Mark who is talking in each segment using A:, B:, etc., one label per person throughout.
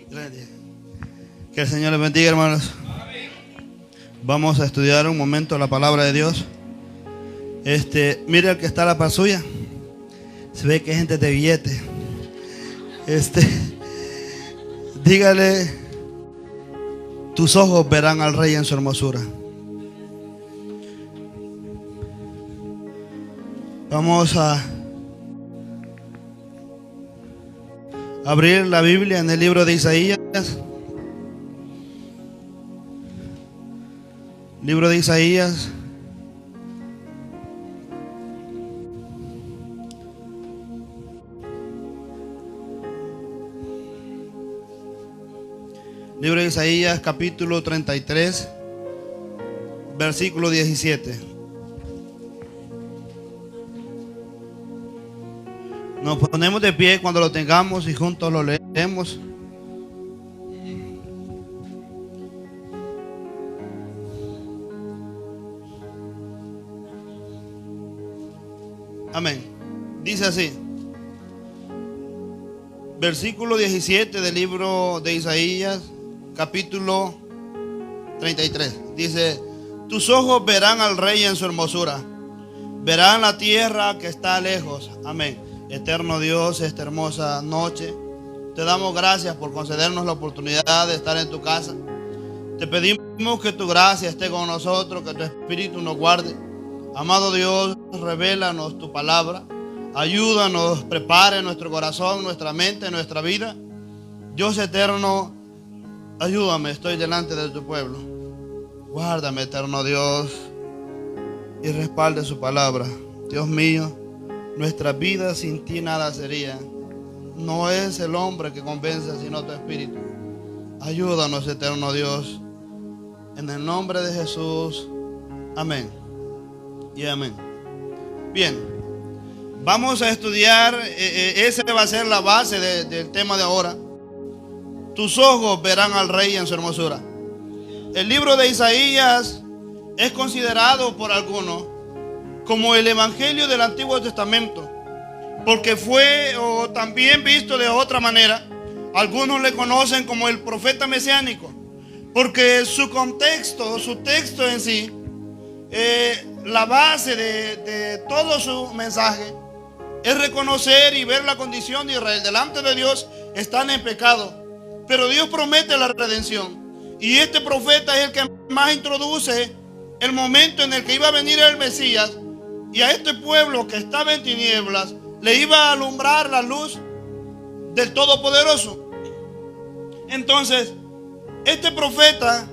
A: Que el Señor les bendiga, hermanos. Vamos a estudiar un momento la palabra de Dios. Mire al que está a la par suya. Se ve que es gente de billete. Dígale: tus ojos verán al Rey en su hermosura. Vamos a abrir la Biblia en el libro de Isaías. Libro de Isaías. Libro de Isaías, capítulo 33, versículo 17. Nos ponemos de pie cuando lo tengamos y juntos lo leemos. Amén. Dice así. Versículo 17 del libro de Isaías, capítulo 33. Dice: tus ojos verán al Rey en su hermosura, verán la tierra que está lejos. Amén. Eterno Dios, esta hermosa noche te damos gracias por concedernos la oportunidad de estar en tu casa. Te pedimos que tu gracia esté con nosotros, que tu espíritu nos guarde. Amado Dios, revélanos tu palabra. Ayúdanos, prepare nuestro corazón, nuestra mente, nuestra vida. Dios eterno, ayúdame, estoy delante de tu pueblo. Guárdame, eterno Dios, y respalde su palabra. Dios mío, nuestra vida sin ti nada sería. No es el hombre que convence, sino tu espíritu. Ayúdanos, eterno Dios, en el nombre de Jesús. Amén y amén. Bien, vamos a estudiar, esa va a ser la base del tema de ahora. Tus ojos verán al Rey en su hermosura. El libro de Isaías es considerado por algunos como el evangelio del Antiguo Testamento, porque fue también visto de otra manera. Algunos le conocen como el profeta mesiánico, porque su contexto, su texto en sí, la base de todo su mensaje es reconocer y ver la condición de Israel. Delante de Dios están en pecado, pero Dios promete la redención. Y este profeta es el que más introduce el momento en el que iba a venir el Mesías, y a este pueblo que estaba en tinieblas le iba a alumbrar la luz del Todopoderoso. Entonces, este profeta,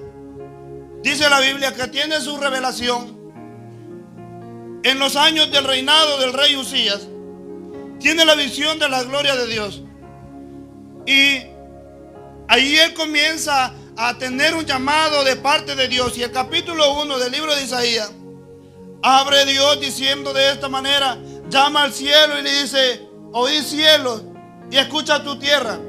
A: dice la Biblia, que tiene su revelación en los años del reinado del rey Usías. Tiene la visión de la gloria de Dios, y ahí él comienza a tener un llamado de parte de Dios. Y el capítulo 1 del libro de Isaías abre Dios diciendo de esta manera: llama al cielo y le dice: oí cielos y escucha tu tierra,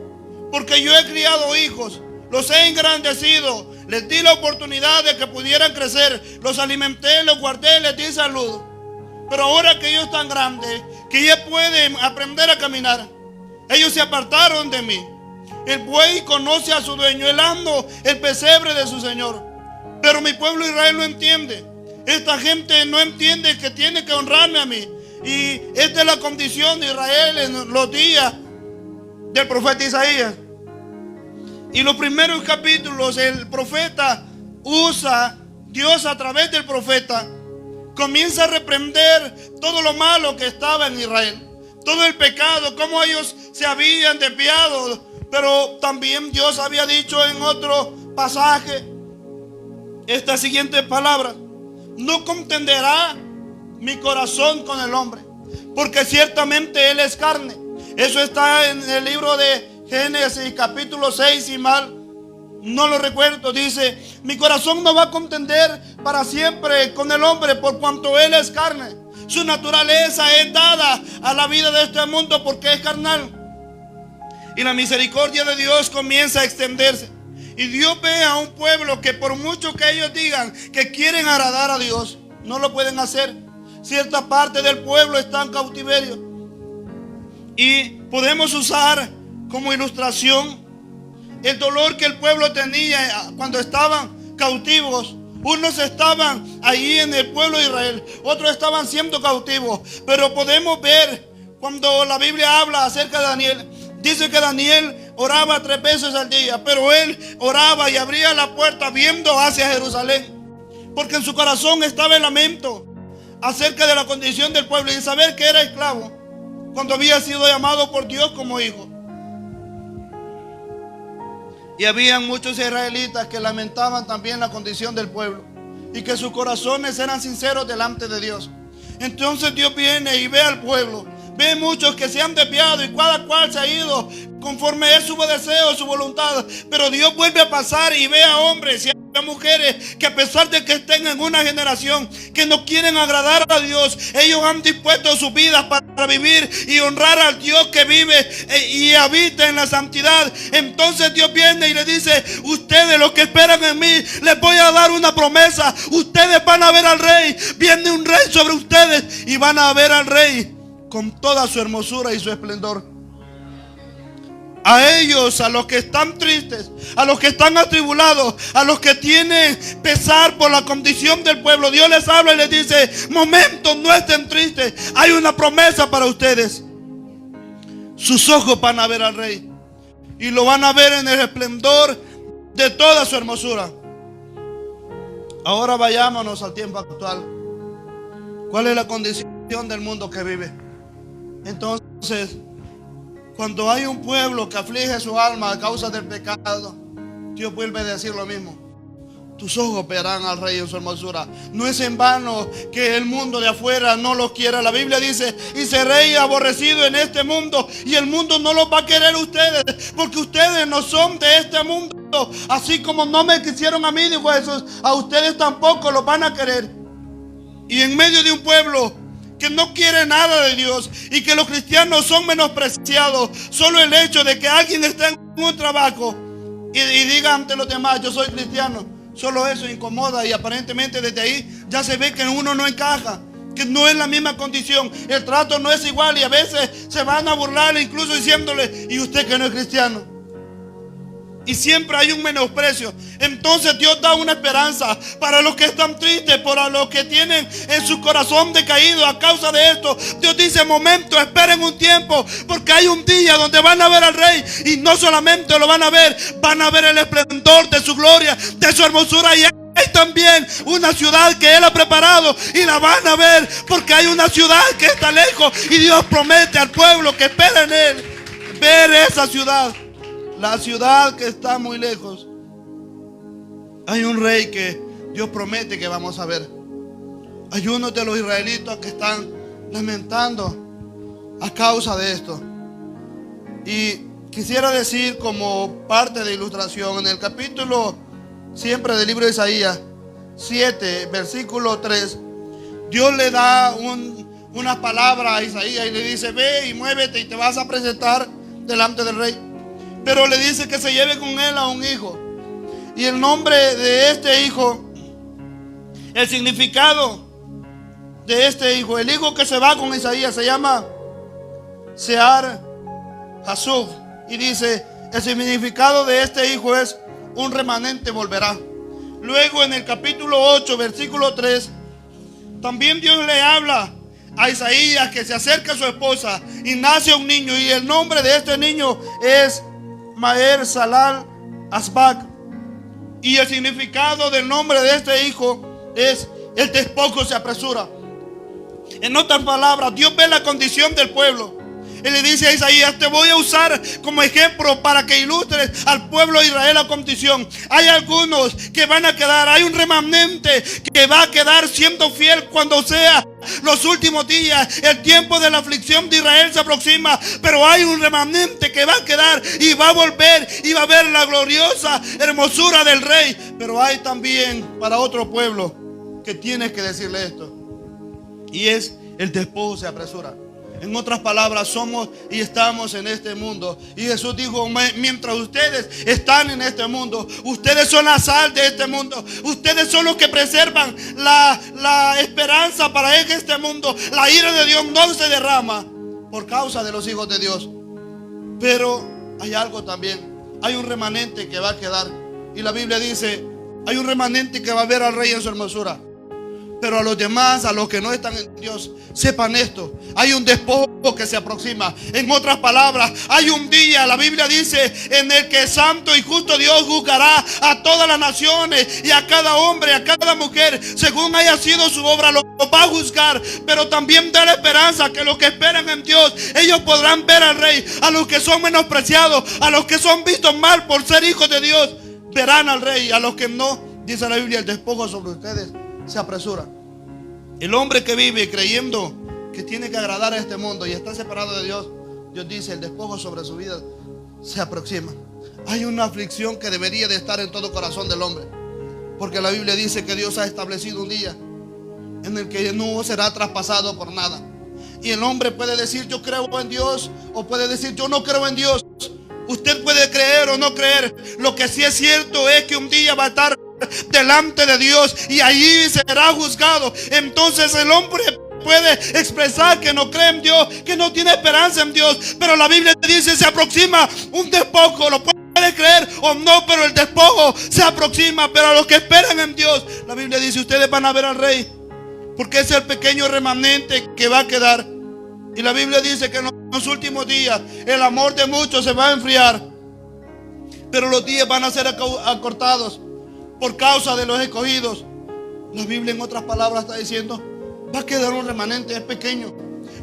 A: porque yo he criado hijos, los he engrandecido, les di la oportunidad de que pudieran crecer, los alimenté, los guardé, les di salud. Pero ahora que ellos están grandes, que ya pueden aprender a caminar, ellos se apartaron de mí. El buey conoce a su dueño, el asno el pesebre de su señor. Pero mi pueblo Israel no entiende. Esta gente no entiende que tiene que honrarme a mí. Y esta es la condición de Israel en los días del profeta Isaías. Y los primeros capítulos, el profeta usa, Dios a través del profeta comienza a reprender todo lo malo que estaba en Israel, todo el pecado, cómo ellos se habían desviado. Pero también Dios había dicho en otro pasaje esta siguiente palabra: no contenderá mi corazón con el hombre, porque ciertamente él es carne. Eso está en el libro de Génesis capítulo 6, y mal no lo recuerdo. Dice: mi corazón no va a contender para siempre con el hombre, por cuanto él es carne. Su naturaleza es dada a la vida de este mundo porque es carnal. Y la misericordia de Dios comienza a extenderse. Y Dios ve a un pueblo que, por mucho que ellos digan que quieren agradar a Dios, no lo pueden hacer. Cierta parte del pueblo está en cautiverio. Y podemos usar como ilustración el dolor que el pueblo tenía cuando estaban cautivos. Unos estaban ahí en el pueblo de Israel, otros estaban siendo cautivos. Pero podemos ver cuando la Biblia habla acerca de Daniel. Dice que Daniel oraba 3 veces al día, pero él oraba y abría la puerta viendo hacia Jerusalén, porque en su corazón estaba el lamento acerca de la condición del pueblo y saber que era esclavo cuando había sido llamado por Dios como hijo. Y habían muchos israelitas que lamentaban también la condición del pueblo y que sus corazones eran sinceros delante de Dios. Entonces Dios viene y ve al pueblo, ve muchos que se han desviado y cada cual se ha ido conforme es su deseo, su voluntad. Pero Dios vuelve a pasar y ve a hombres y a mujeres que, a pesar de que estén en una generación que no quieren agradar a Dios, ellos han dispuesto sus vidas para vivir y honrar al Dios que vive y habita en la santidad. Entonces Dios viene y le dice: ustedes, los que esperan en mí, les voy a dar una promesa. Ustedes van a ver al rey. Viene un rey sobre ustedes y van a ver al rey con toda su hermosura y su esplendor. A ellos, a los que están tristes, a los que están atribulados, a los que tienen pesar por la condición del pueblo, Dios les habla y les dice: momento, no estén tristes, hay una promesa para ustedes. Sus ojos van a ver al rey y lo van a ver en el esplendor de toda su hermosura. Ahora vayámonos al tiempo actual. ¿Cuál es la condición del mundo que vive? Entonces, cuando hay un pueblo que aflige su alma a causa del pecado, Dios vuelve a decir lo mismo: tus ojos verán al rey en su hermosura. No es en vano que el mundo de afuera no los quiera. La Biblia dice: y seréis aborrecidos en este mundo, y el mundo no los va a querer ustedes, porque ustedes no son de este mundo. Así como no me quisieron a mí, dijo Jesús, a ustedes tampoco los van a querer. Y en medio de un pueblo que no quiere nada de Dios y que los cristianos son menospreciados, solo el hecho de que alguien esté en un trabajo y diga ante los demás: yo soy cristiano, solo eso incomoda, y aparentemente desde ahí ya se ve que uno no encaja, que no es la misma condición, el trato no es igual, y a veces se van a burlar incluso diciéndole: y usted que no es cristiano. Y siempre hay un menosprecio. Entonces Dios da una esperanza para los que están tristes, para los que tienen en su corazón decaído a causa de esto. Dios dice: momento, esperen un tiempo, porque hay un día donde van a ver al rey. Y no solamente lo van a ver el esplendor de su gloria, de su hermosura. Y hay también una ciudad que Él ha preparado y la van a ver, porque hay una ciudad que está lejos y Dios promete al pueblo que espera en Él ver esa ciudad. La ciudad que está muy lejos. Hay un rey que Dios promete que vamos a ver. Hay unos de los israelitas que están lamentando a causa de esto. Y quisiera decir, como parte de ilustración, en el capítulo siempre del libro de Isaías 7, versículo 3, Dios le da una palabra a Isaías y le dice: ve y muévete y te vas a presentar delante del rey. Pero le dice que se lleve con él a un hijo. Y el nombre de este hijo, el significado de este hijo, el hijo que se va con Isaías, se llama Sear Hasub. Y dice: el significado de este hijo es: un remanente volverá. Luego en el capítulo 8, versículo 3, también Dios le habla a Isaías que se acerca a su esposa y nace un niño. Y el nombre de este niño es Maher Salal Asbak. Y el significado del nombre de este hijo es: el despojo se apresura. En otras palabras, Dios ve la condición del pueblo. Él le dice a Isaías: te voy a usar como ejemplo para que ilustres al pueblo de Israel la condición. Hay algunos que van a quedar, hay un remanente que va a quedar siendo fiel cuando sea los últimos días. El tiempo de la aflicción de Israel se aproxima, pero hay un remanente que va a quedar y va a volver y va a ver la gloriosa hermosura del rey. Pero hay también para otro pueblo que tiene que decirle esto, y es: el despojo se apresura. En otras palabras, somos y estamos en este mundo. Y Jesús dijo: mientras ustedes están en este mundo, ustedes son la sal de este mundo. Ustedes son los que preservan la esperanza para este mundo. La ira de Dios no se derrama por causa de los hijos de Dios. Pero hay algo también. hay un remanente que va a quedar. Y la Biblia dice, hay un remanente que va a ver al Rey en su hermosura. Pero a los demás, a los que no están en Dios, sepan esto: hay un despojo que se aproxima. En otras palabras, hay un día, la Biblia dice, en el que santo y justo Dios juzgará a todas las naciones y a cada hombre, a cada mujer, según haya sido su obra, lo va a juzgar. Pero también da la esperanza que los que esperan en Dios, ellos podrán ver al Rey. A los que son menospreciados, a los que son vistos mal por ser hijos de Dios, verán al Rey. A los que no, dice la Biblia, el despojo sobre ustedes se apresura. El hombre que vive creyendo que tiene que agradar a este mundo y está separado de Dios, Dios dice, el despojo sobre su vida se aproxima. Hay una aflicción que debería de estar en todo corazón del hombre, porque la Biblia dice que Dios ha establecido un día en el que no será traspasado por nada. Y el hombre puede decir, yo creo en Dios, o puede decir, yo no creo en Dios. Usted puede creer o no creer. Lo que sí es cierto es que un día va a estar delante de Dios y allí será juzgado. Entonces el hombre puede expresar que no cree en Dios, que no tiene esperanza en Dios, pero la Biblia dice, se aproxima un despojo. Lo puede creer o no, pero el despojo se aproxima. Pero a los que esperan en Dios, la Biblia dice, ustedes van a ver al Rey, porque es el pequeño remanente que va a quedar. Y la Biblia dice que en los últimos días el amor de muchos se va a enfriar, pero los días van a ser acortados por causa de los escogidos. La Biblia, en otras palabras, está diciendo, va a quedar un remanente, es pequeño,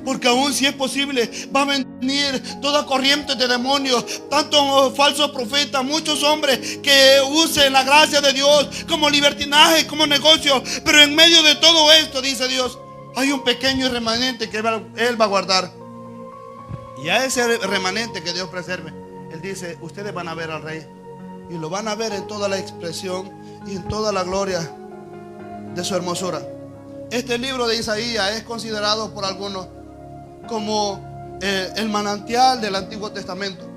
A: porque aún si es posible va a venir toda corriente de demonios, tantos falsos profetas, muchos hombres que usen la gracia de Dios como libertinaje, como negocio. Pero en medio de todo esto, dice Dios, hay un pequeño remanente que Él va a guardar. Y a ese remanente que Dios preserve, Él dice, ustedes van a ver al Rey, y lo van a ver en toda la expresión y en toda la gloria de su hermosura. Este libro de Isaías es considerado por algunos como el manantial del Antiguo Testamento,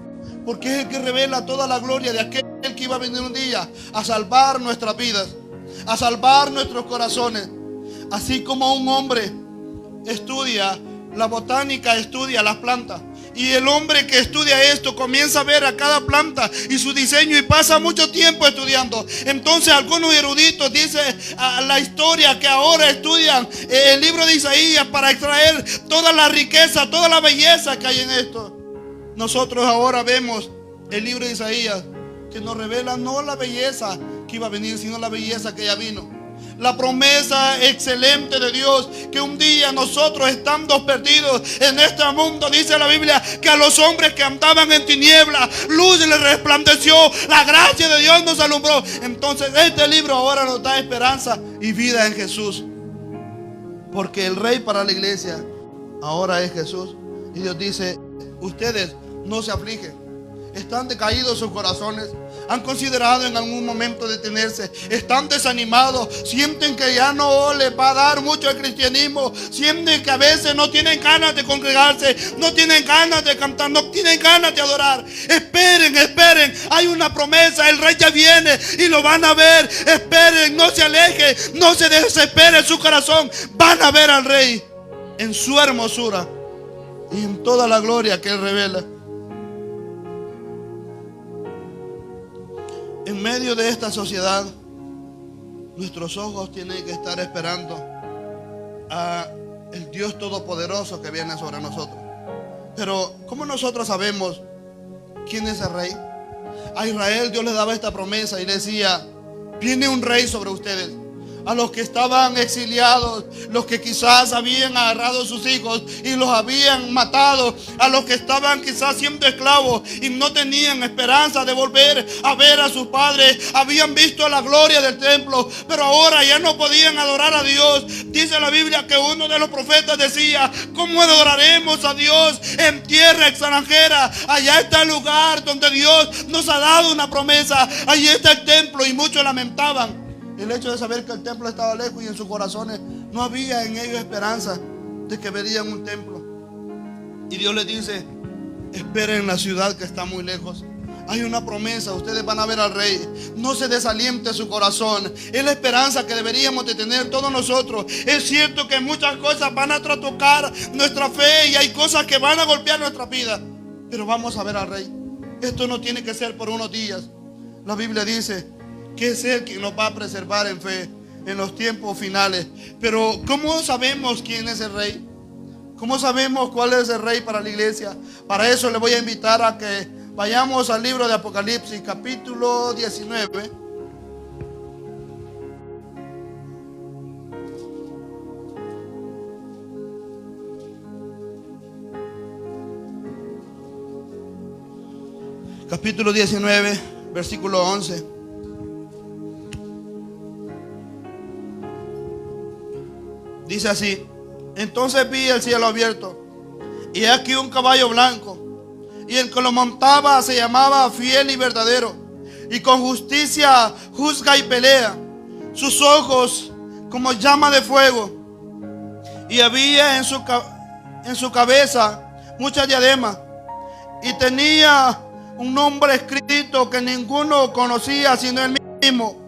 A: porque es el que revela toda la gloria de aquel que iba a venir un día a salvar nuestras vidas, a salvar nuestros corazones. Así como un hombre estudia la botánica, estudia las plantas, y el hombre que estudia esto comienza a ver a cada planta y su diseño y pasa mucho tiempo estudiando. Entonces algunos eruditos dicen la historia que ahora estudian el libro de Isaías para extraer toda la riqueza, toda la belleza que hay en esto. Nosotros ahora vemos el libro de Isaías que nos revela no la belleza que iba a venir, sino la belleza que ya vino. La promesa excelente de Dios, que un día nosotros, estando perdidos en este mundo, dice la Biblia, que a los hombres que andaban en tinieblas, luz les resplandeció, la gracia de Dios nos alumbró. Entonces este libro ahora nos da esperanza y vida en Jesús, porque el Rey para la iglesia ahora es Jesús. Y Dios dice, ustedes no se afligen. Están decaídos sus corazones, han considerado en algún momento detenerse, están desanimados, sienten que ya no les va a dar mucho el cristianismo, sienten que a veces no tienen ganas de congregarse, no tienen ganas de cantar, no tienen ganas de adorar. Esperen, esperen, hay una promesa, el Rey ya viene y lo van a ver. Esperen, no se alejen, no se desespere su corazón, van a ver al Rey en su hermosura y en toda la gloria que Él revela. En medio de esta sociedad, nuestros ojos tienen que estar esperando a el Dios Todopoderoso que viene sobre nosotros. Pero ¿cómo nosotros sabemos quién es el Rey? A Israel Dios le daba esta promesa y decía, viene un Rey sobre ustedes. A los que estaban exiliados, los que quizás habían agarrado a sus hijos y los habían matado, a los que estaban quizás siendo esclavos y no tenían esperanza de volver a ver a sus padres, habían visto la gloria del templo, pero ahora ya no podían adorar a Dios. Dice la Biblia que uno de los profetas decía, ¿cómo adoraremos a Dios en tierra extranjera? Allá está el lugar donde Dios nos ha dado una promesa, allí está el templo. Y muchos lamentaban el hecho de saber que el templo estaba lejos y en sus corazones no había en ellos esperanza de que verían un templo. Y Dios les dice, esperen en la ciudad que está muy lejos. Hay una promesa, ustedes van a ver al Rey. No se desaliente su corazón. Es la esperanza que deberíamos de tener todos nosotros. Es cierto que muchas cosas van a trastocar nuestra fe y hay cosas que van a golpear nuestra vida, pero vamos a ver al Rey. Esto no tiene que ser por unos días. La Biblia dice que es Él quien nos va a preservar en fe en los tiempos finales. Pero ¿cómo sabemos quién es el Rey? ¿Cómo sabemos cuál es el Rey para la iglesia? Para eso le voy a invitar a que vayamos al libro de Apocalipsis, capítulo 19. Capítulo 19, versículo 11. Dice así: entonces vi el cielo abierto, y aquí un caballo blanco, y el que lo montaba se llamaba Fiel y Verdadero, y con justicia juzga y pelea. Sus ojos como llama de fuego, y había en su cabeza muchas diademas, y tenía un nombre escrito que ninguno conocía sino él mismo.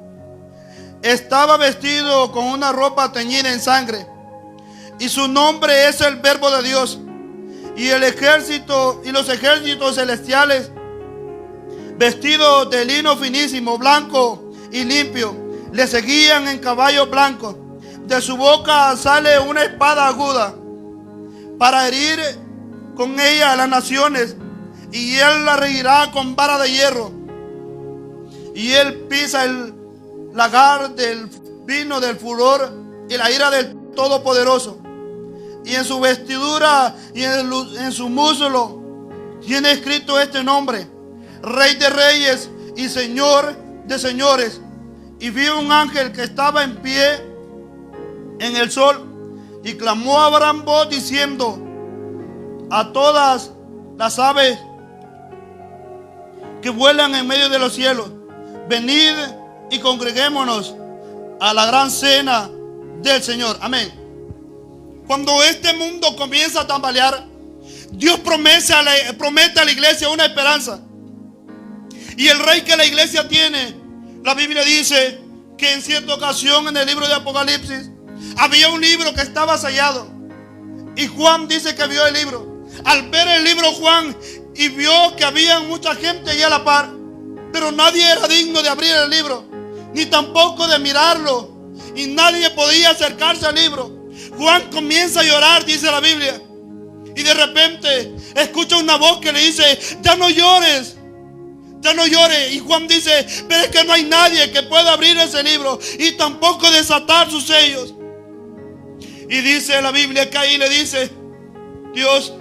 A: Estaba vestido con una ropa teñida en sangre, y su nombre es el Verbo de Dios. Y el ejército y los ejércitos celestiales, vestidos de lino finísimo, blanco y limpio, le seguían en caballos blancos. De su boca sale una espada aguda para herir con ella a las naciones, y él la regirá con vara de hierro. Y él pisa el lagar del vino del furor y la ira del Todopoderoso. Y en su vestidura y en su muslo tiene escrito este nombre: Rey de Reyes y Señor de Señores. Y vi un ángel que estaba en pie en el sol, y clamó a gran voz diciendo a todas las aves que vuelan en medio de los cielos: venid y congreguémonos a la gran cena del Señor. Amén. Cuando este mundo comienza a tambalear, Dios promete a la iglesia una esperanza. Y el Rey que la iglesia tiene, la Biblia dice que en cierta ocasión en el libro de Apocalipsis había un libro que estaba sellado, y Juan dice que vio el libro. Al ver el libro, Juan y vio que había mucha gente allí a la par, pero nadie era digno de abrir el libro, ni tampoco de mirarlo, y nadie podía acercarse al libro. Juan comienza a llorar, dice la Biblia, y de repente escucha una voz que le dice: ya no llores, ya no llores. Y Juan dice: pero es que no hay nadie que pueda abrir ese libro y tampoco desatar sus sellos. Y dice la Biblia que ahí le dice Dios: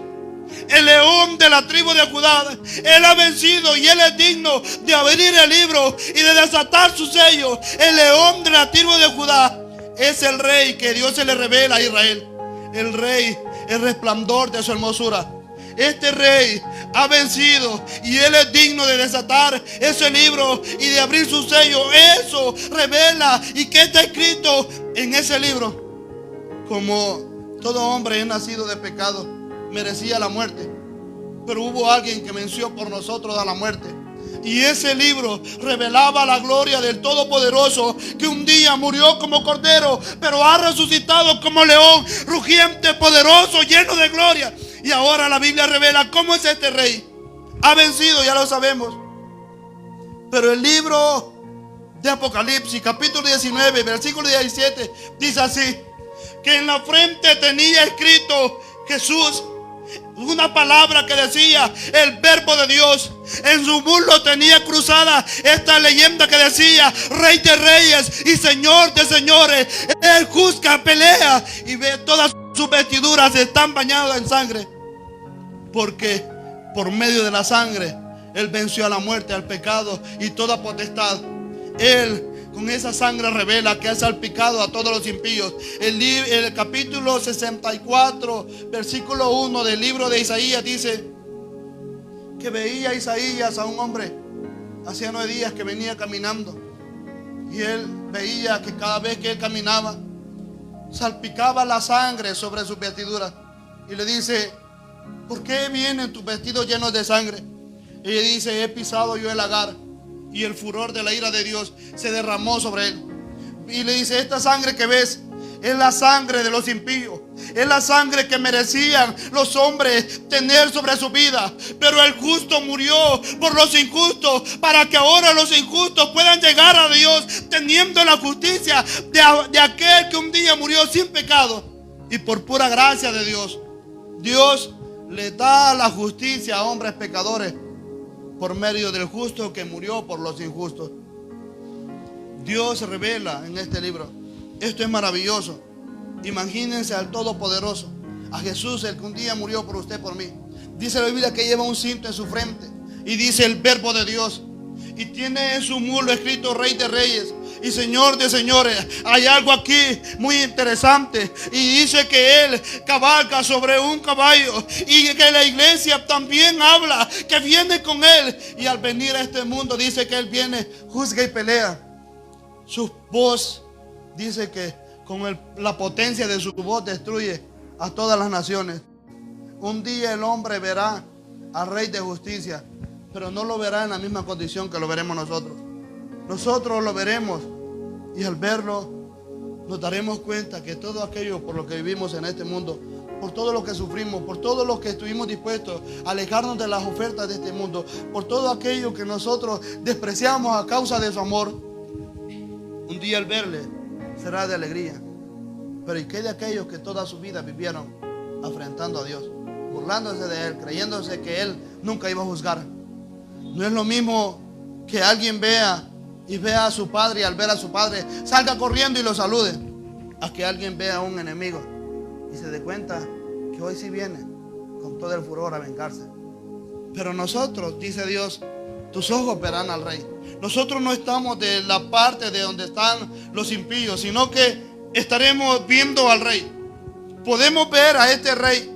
A: el león de la tribu de Judá, él ha vencido y él es digno de abrir el libro y de desatar sus sellos. El león de la tribu de Judá es el Rey que Dios se le revela a Israel. El Rey, el resplandor de su hermosura. Este Rey ha vencido y él es digno de desatar ese libro y de abrir su sello. Eso revela. ¿Y qué está escrito en ese libro? Como todo hombre es nacido de pecado, merecía la muerte, pero hubo alguien que venció por nosotros a la muerte. Y ese libro revelaba la gloria del Todopoderoso, que un día murió como cordero, pero ha resucitado como león, rugiente, poderoso, lleno de gloria. Y ahora la Biblia revela cómo es este Rey. Ha vencido, ya lo sabemos. Pero el libro de Apocalipsis, capítulo 19, versículo 17, dice así: que en la frente tenía escrito Jesús, una palabra que decía el Verbo de Dios. En su muslo tenía cruzada esta leyenda que decía: Rey de Reyes y Señor de Señores. Él juzga, pelea, y ve todas sus vestiduras están bañadas en sangre, porque por medio de la sangre Él venció a la muerte, al pecado y toda potestad. Él con esa sangre revela que ha salpicado a todos los impíos. El capítulo 64, versículo 1 del libro de Isaías dice que veía Isaías a un hombre hacía 9 días que venía caminando, y él veía que cada vez que él caminaba salpicaba la sangre sobre sus vestiduras, y le dice: ¿por qué vienen tus vestidos llenos de sangre? Y ella dice: he pisado yo el lagar, y el furor de la ira de Dios se derramó sobre él. Y le dice: esta sangre que ves es la sangre de los impíos, Es la sangre que merecían los hombres tener sobre su vida. Pero el justo murió por los injustos, para que ahora los injustos puedan llegar a Dios teniendo la justicia de aquel que un día murió sin pecado. Y por pura gracia de Dios, Dios le da la justicia a hombres pecadores por medio del justo que murió por los injustos. Dios se revela en este libro. Esto es maravilloso. Imagínense al Todopoderoso, a Jesús, el que un día murió por usted, por mí. Dice la Biblia que lleva un cinto en su frente y dice el Verbo de Dios, y tiene en su muslo escrito Rey de Reyes y Señor de Señores. Hay algo aquí muy interesante, y dice que Él cabalga sobre un caballo, y que la iglesia también habla que viene con Él, y al venir a este mundo dice que Él viene, juzga y pelea. Su voz dice que con la potencia de su voz destruye a todas las naciones. Un día el hombre verá al Rey de Justicia, pero no lo verá en la misma condición que lo veremos nosotros. Nosotros lo veremos, y al verlo nos daremos cuenta que todo aquello por lo que vivimos en este mundo, por todo lo que sufrimos, por todo lo que estuvimos dispuestos a alejarnos de las ofertas de este mundo, por todo aquello que nosotros despreciamos a causa de su amor, un día al verle será de alegría. Pero ¿y qué de aquellos que toda su vida vivieron afrentando a Dios, burlándose de Él, creyéndose que Él nunca iba a juzgar? No es lo mismo que alguien vea a su padre, y al ver a su padre salga corriendo y lo salude, a que alguien vea a un enemigo y se dé cuenta que hoy sí viene con todo el furor a vengarse. Pero nosotros, dice Dios, tus ojos verán al Rey. Nosotros no estamos de la parte de donde están los impíos, sino que estaremos viendo al Rey. Podemos ver a este Rey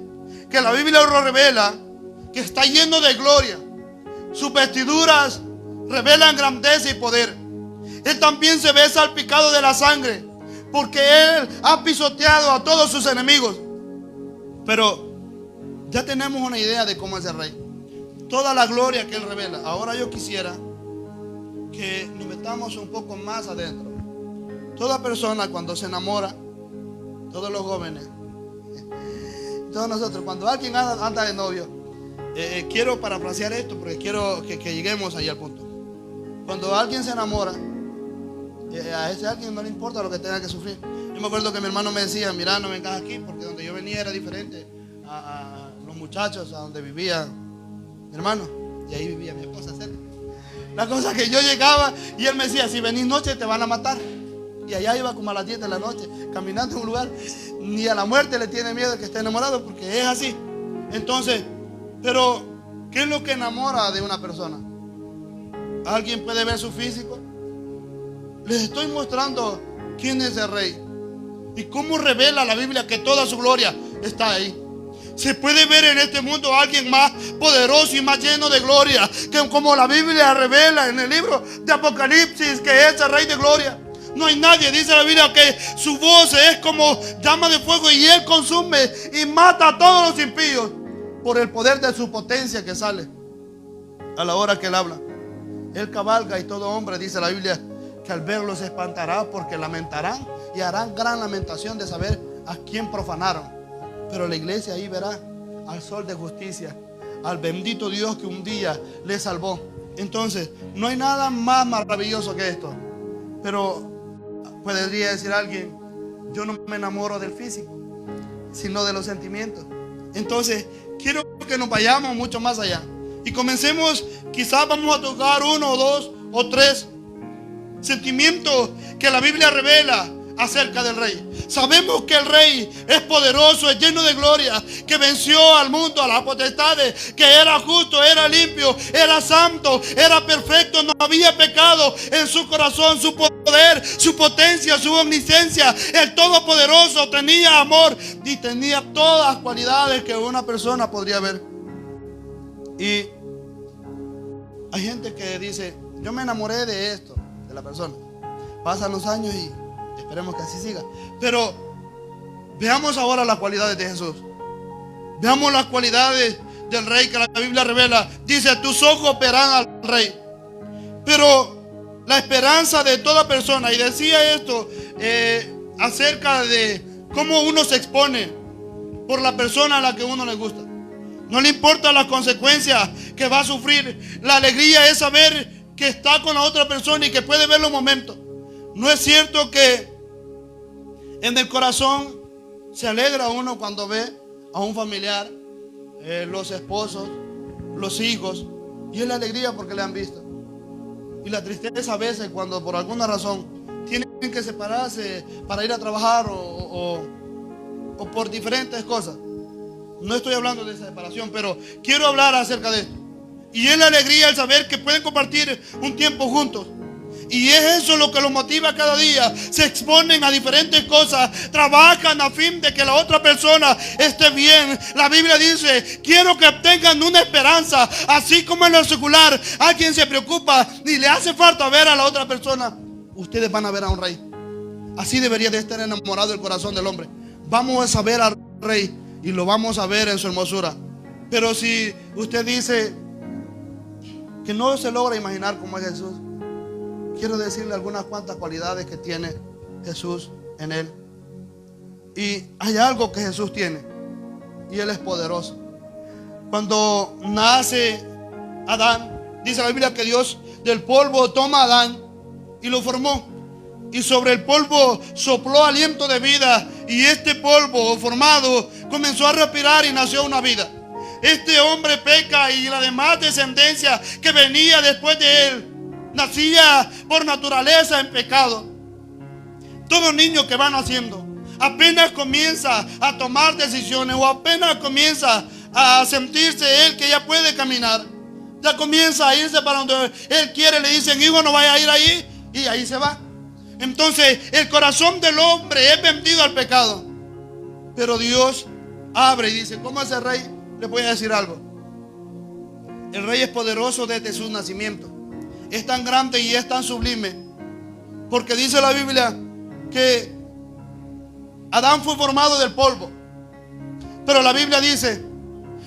A: que la Biblia lo revela, que está lleno de gloria. Sus vestiduras revelan grandeza y poder. Él también se ve salpicado de la sangre, porque Él ha pisoteado a todos sus enemigos. Pero ya tenemos una idea de cómo es el Rey, toda la gloria que Él revela. Ahora yo quisiera que nos metamos un poco más adentro. Toda persona cuando se enamora, todos los jóvenes, todos nosotros, cuando alguien anda de novio, quiero parafrasear esto porque quiero que lleguemos ahí al punto. Cuando alguien se enamora, a ese alguien no le importa lo que tenga que sufrir. Yo me acuerdo que mi hermano me decía, mira, no vengas aquí porque donde yo venía era diferente a los muchachos, a donde vivía mi hermano, y ahí vivía mi esposa cerca. La cosa que yo llegaba y él me decía, si venís noche te van a matar. Y allá iba como a las 10 de la noche, caminando en un lugar. Ni a la muerte le tiene miedo el que esté enamorado, porque es así. Entonces, pero ¿qué es lo que enamora de una persona? ¿Alguien puede ver su físico? Les estoy mostrando quién es el Rey y cómo revela la Biblia que toda su gloria está ahí. Se puede ver en este mundo a alguien más poderoso y más lleno de gloria, que como la Biblia revela en el libro de Apocalipsis, que es el Rey de gloria. No hay nadie, dice la Biblia, que su voz es como llama de fuego y Él consume y mata a todos los impíos por el poder de su potencia que sale a la hora que Él habla. Él cabalga, y todo hombre, dice la Biblia, que al verlo se espantará, porque lamentarán y harán gran lamentación de saber a quién profanaron. Pero la iglesia ahí verá al Sol de justicia, al bendito Dios que un día le salvó. Entonces, no hay nada más maravilloso que esto. Pero podría decir alguien, yo no me enamoro del físico, sino de los sentimientos. Entonces, quiero que nos vayamos mucho más allá y comencemos. Quizás vamos a tocar 1 o 2 o 3 sentimientos que la Biblia revela acerca del Rey. Sabemos que el Rey es poderoso, es lleno de gloria, que venció al mundo, a las potestades, que era justo, era limpio, era santo, era perfecto, no había pecado en su corazón. Su poder, su potencia, su omnisciencia, el Todopoderoso tenía amor y tenía todas las cualidades que una persona podría ver. Y hay gente que dice, yo me enamoré de esto, de la persona. Pasan los años y esperemos que así siga. Pero veamos ahora las cualidades de Jesús. Veamos las cualidades del Rey que la Biblia revela. Dice, tus ojos verán al Rey. Pero la esperanza de toda persona, y decía esto acerca de cómo uno se expone por la persona a la que uno le gusta. No le importa las consecuencias que va a sufrir. La alegría es saber que está con la otra persona y que puede ver los momentos. No es cierto que en el corazón se alegra uno cuando ve a un familiar, los esposos, los hijos, y es la alegría porque le han visto. Y la tristeza a veces cuando por alguna razón tienen que separarse para ir a trabajar o por diferentes cosas. No estoy hablando de esa separación, pero quiero hablar acerca de esto. Y es la alegría el saber que pueden compartir un tiempo juntos. Y es eso lo que los motiva cada día. Se exponen a diferentes cosas, trabajan a fin de que la otra persona esté bien. La Biblia dice: quiero que obtengan una esperanza. Así como en lo secular alguien se preocupa y le hace falta ver a la otra persona, ustedes van a ver a un rey. Así debería de estar enamorado el corazón del hombre. Vamos a ver al rey y lo vamos a ver en su hermosura. Pero si usted dice que no se logra imaginar cómo es Jesús, quiero decirle algunas cuantas cualidades que tiene Jesús en él. Y hay algo que Jesús tiene, y él es poderoso. Cuando nace Adán, dice la Biblia que Dios del polvo toma a Adán y lo formó. Y sobre el polvo sopló aliento de vida, y este polvo formado comenzó a respirar y nació una vida. Este hombre peca y la demás descendencia que venía después de él nacía por naturaleza en pecado. Todo niño que va naciendo apenas comienza a tomar decisiones, o apenas comienza a sentirse él que ya puede caminar, ya comienza a irse para donde él quiere. Le dicen: hijo, no vaya a ir ahí, y ahí se va. Entonces el corazón del hombre es vendido al pecado. Pero Dios abre y dice: ¿cómo es el rey? Les voy a decir algo. El rey es poderoso desde su nacimiento. Es tan grande y es tan sublime, porque dice la Biblia que Adán fue formado del polvo. Pero la Biblia dice: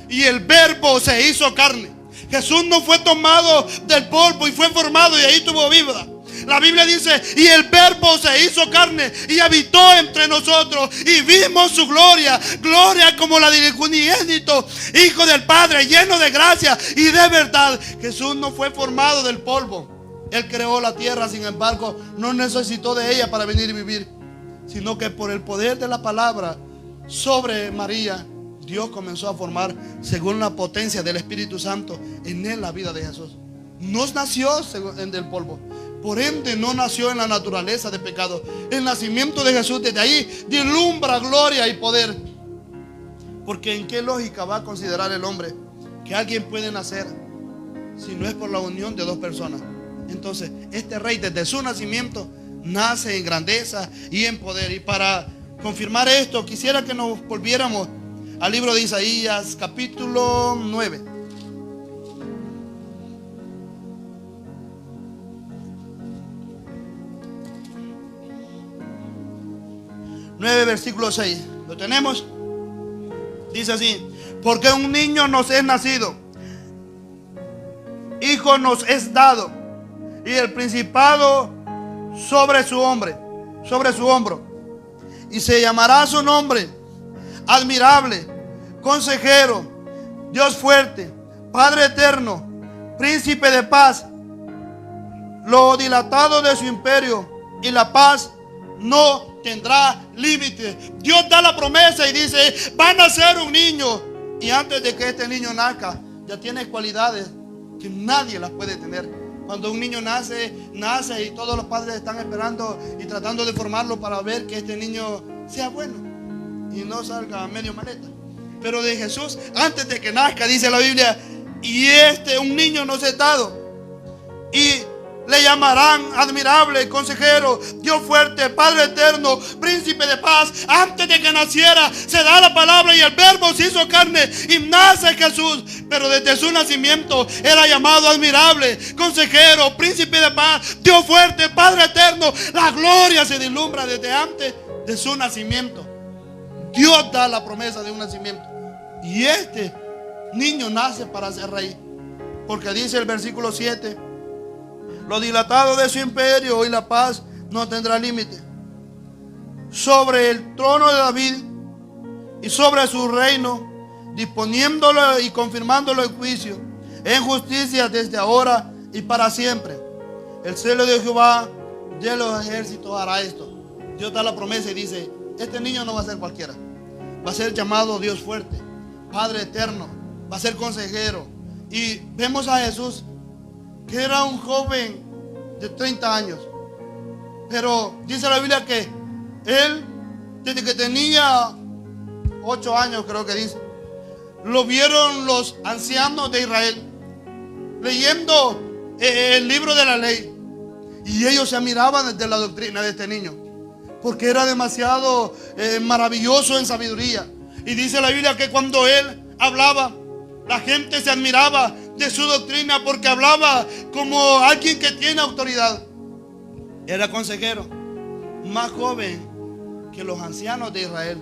A: y el verbo se hizo carne. Jesús no fue tomado del polvo y fue formado y ahí tuvo vida. La Biblia dice: y el verbo se hizo carne y habitó entre nosotros, y vimos su gloria, gloria como la del unigénito Hijo del Padre, lleno de gracia y de verdad. Jesús no fue formado del polvo. Él creó la tierra, sin embargo no necesitó de ella para venir y vivir, sino que por el poder de la palabra sobre María, Dios comenzó a formar, según la potencia del Espíritu Santo, en él la vida de Jesús. No nació del polvo, por ende no nació en la naturaleza de pecado. El nacimiento de Jesús desde ahí deslumbra gloria y poder. Porque ¿en qué lógica va a considerar el hombre que alguien puede nacer si no es por la unión de dos personas? Entonces este rey desde su nacimiento nace en grandeza y en poder. Y para confirmar esto, quisiera que nos volviéramos al libro de Isaías, capítulo 9. Versículo 6. ¿Lo tenemos? Dice así: porque un niño nos es nacido, hijo nos es dado, y el principado sobre su hombro, y se llamará su nombre admirable, consejero, Dios fuerte, Padre eterno, príncipe de paz. Lo dilatado de su imperio y la paz no tendrá límite. Dios da la promesa y dice: van a ser un niño, y antes de que este niño nazca ya tiene cualidades que nadie las puede tener. Cuando un niño nace y todos los padres están esperando y tratando de formarlo para ver que este niño sea bueno y no salga medio maleta. Pero de Jesús, antes de que nazca, dice la Biblia: y un niño nos es dado, y le llamarán admirable, consejero, Dios fuerte, Padre eterno, príncipe de paz. Antes de que naciera se da la palabra y el verbo se hizo carne y nace Jesús. Pero desde su nacimiento era llamado admirable, consejero, príncipe de paz, Dios fuerte, Padre eterno. La gloria se deslumbra desde antes de su nacimiento. Dios da la promesa de un nacimiento, y este niño nace para ser rey, porque dice el versículo 7: lo dilatado de su imperio y la paz no tendrá límite. Sobre el trono de David y sobre su reino, disponiéndolo y confirmándolo en juicio, en justicia desde ahora y para siempre. El celo de Jehová de los ejércitos hará esto. Dios da la promesa y dice: este niño no va a ser cualquiera, va a ser llamado Dios fuerte, Padre eterno, va a ser consejero. Y vemos a Jesús, que era un joven de 30 años, pero dice la Biblia que él, desde que tenía 8 años, creo que dice, lo vieron los ancianos de Israel leyendo el libro de la ley, y ellos se admiraban de la doctrina de este niño, porque era demasiado maravilloso en sabiduría. Y dice la Biblia que cuando él hablaba, la gente se admiraba de su doctrina, porque hablaba como alguien que tiene autoridad. Era consejero, más joven que los ancianos de Israel,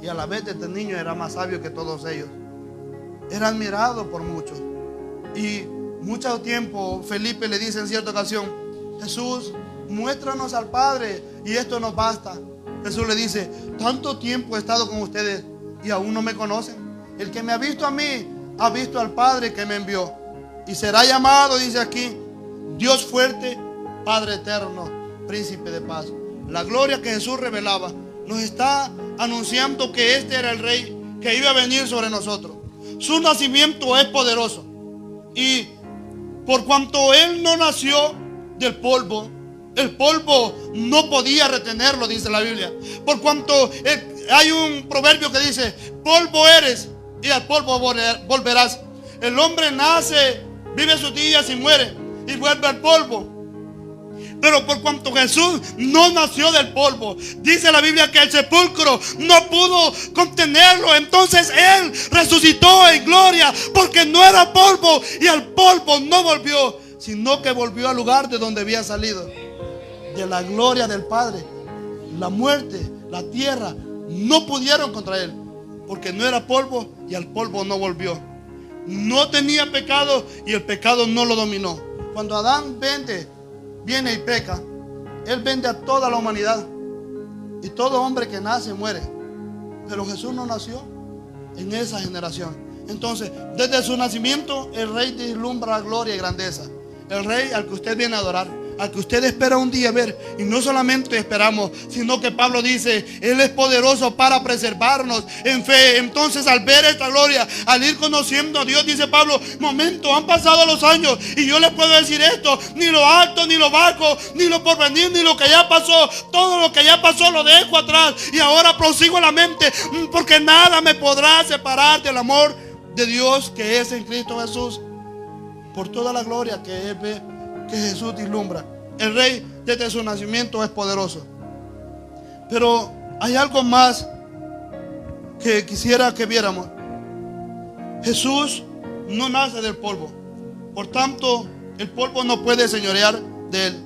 A: y a la vez este niño era más sabio que todos ellos. Era admirado por muchos. Y mucho tiempo Felipe le dice en cierta ocasión: Jesús, muéstranos al Padre y esto nos basta. Jesús le dice: tanto tiempo he estado con ustedes y aún no me conocen. El que me ha visto a mí ha visto al Padre que me envió. Y será llamado, dice aquí, Dios fuerte, Padre eterno, Príncipe de paz. La gloria que Jesús revelaba nos está anunciando que este era el Rey que iba a venir sobre nosotros. Su nacimiento es poderoso, y por cuanto Él no nació del polvo, el polvo no podía retenerlo, dice la Biblia. Por cuanto hay un proverbio que dice: polvo eres y al polvo volverás. El hombre nace, vive sus días y muere, y vuelve al polvo. Pero por cuanto Jesús no nació del polvo, dice la Biblia que el sepulcro no pudo contenerlo. Entonces Él resucitó en gloria, porque no era polvo, y al polvo no volvió, sino que volvió al lugar de donde había salido, de la gloria del Padre. La muerte, la tierra no pudieron contra Él, porque no era polvo y al polvo no volvió. No tenía pecado y el pecado no lo dominó. Cuando Adán viene y peca, él vende a toda la humanidad, y todo hombre que nace muere. Pero Jesús no nació en esa generación. Entonces, desde su nacimiento, el Rey deslumbra gloria y grandeza. El Rey al que usted viene a adorar, al que usted espera un día ver. Y no solamente esperamos, sino que Pablo dice: Él es poderoso para preservarnos en fe. Entonces, al ver esta gloria, al ir conociendo a Dios, dice Pablo: momento, han pasado los años, y yo les puedo decir esto: ni lo alto, ni lo bajo, ni lo porvenir, ni lo que ya pasó. Todo lo que ya pasó lo dejo atrás, y ahora prosigo en la mente, porque nada me podrá separar del amor de Dios que es en Cristo Jesús. Por toda la gloria que Él ve, que Jesús vislumbra. El Rey desde su nacimiento es poderoso. Pero hay algo más que quisiera que viéramos. Jesús no nace del polvo, por tanto el polvo no puede señorear de Él.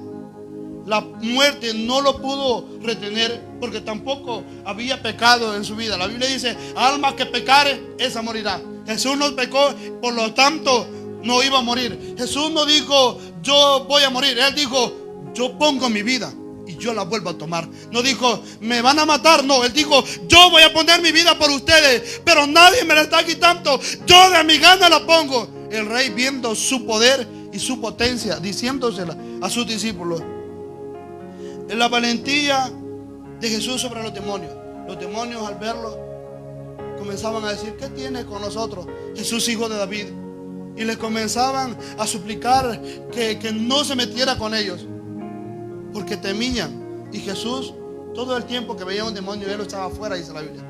A: La muerte no lo pudo retener, porque tampoco había pecado en su vida. La Biblia dice: alma que pecare, esa morirá. Jesús no pecó, por lo tanto no iba a morir. Jesús no dijo: yo voy a morir. Él dijo: yo pongo mi vida y yo la vuelvo a tomar. No dijo: me van a matar. No, Él dijo: yo voy a poner mi vida por ustedes, pero nadie me la está quitando. Yo de mi gana la pongo. El Rey, viendo su poder y su potencia, diciéndosela a sus discípulos. En la valentía de Jesús sobre los demonios al verlo comenzaban a decir: ¿qué tiene con nosotros, Jesús, hijo de David? Y le comenzaban a suplicar que no se metiera con ellos, porque temían. Y Jesús, todo el tiempo que veía un demonio, Él lo echaba afuera, dice la Biblia,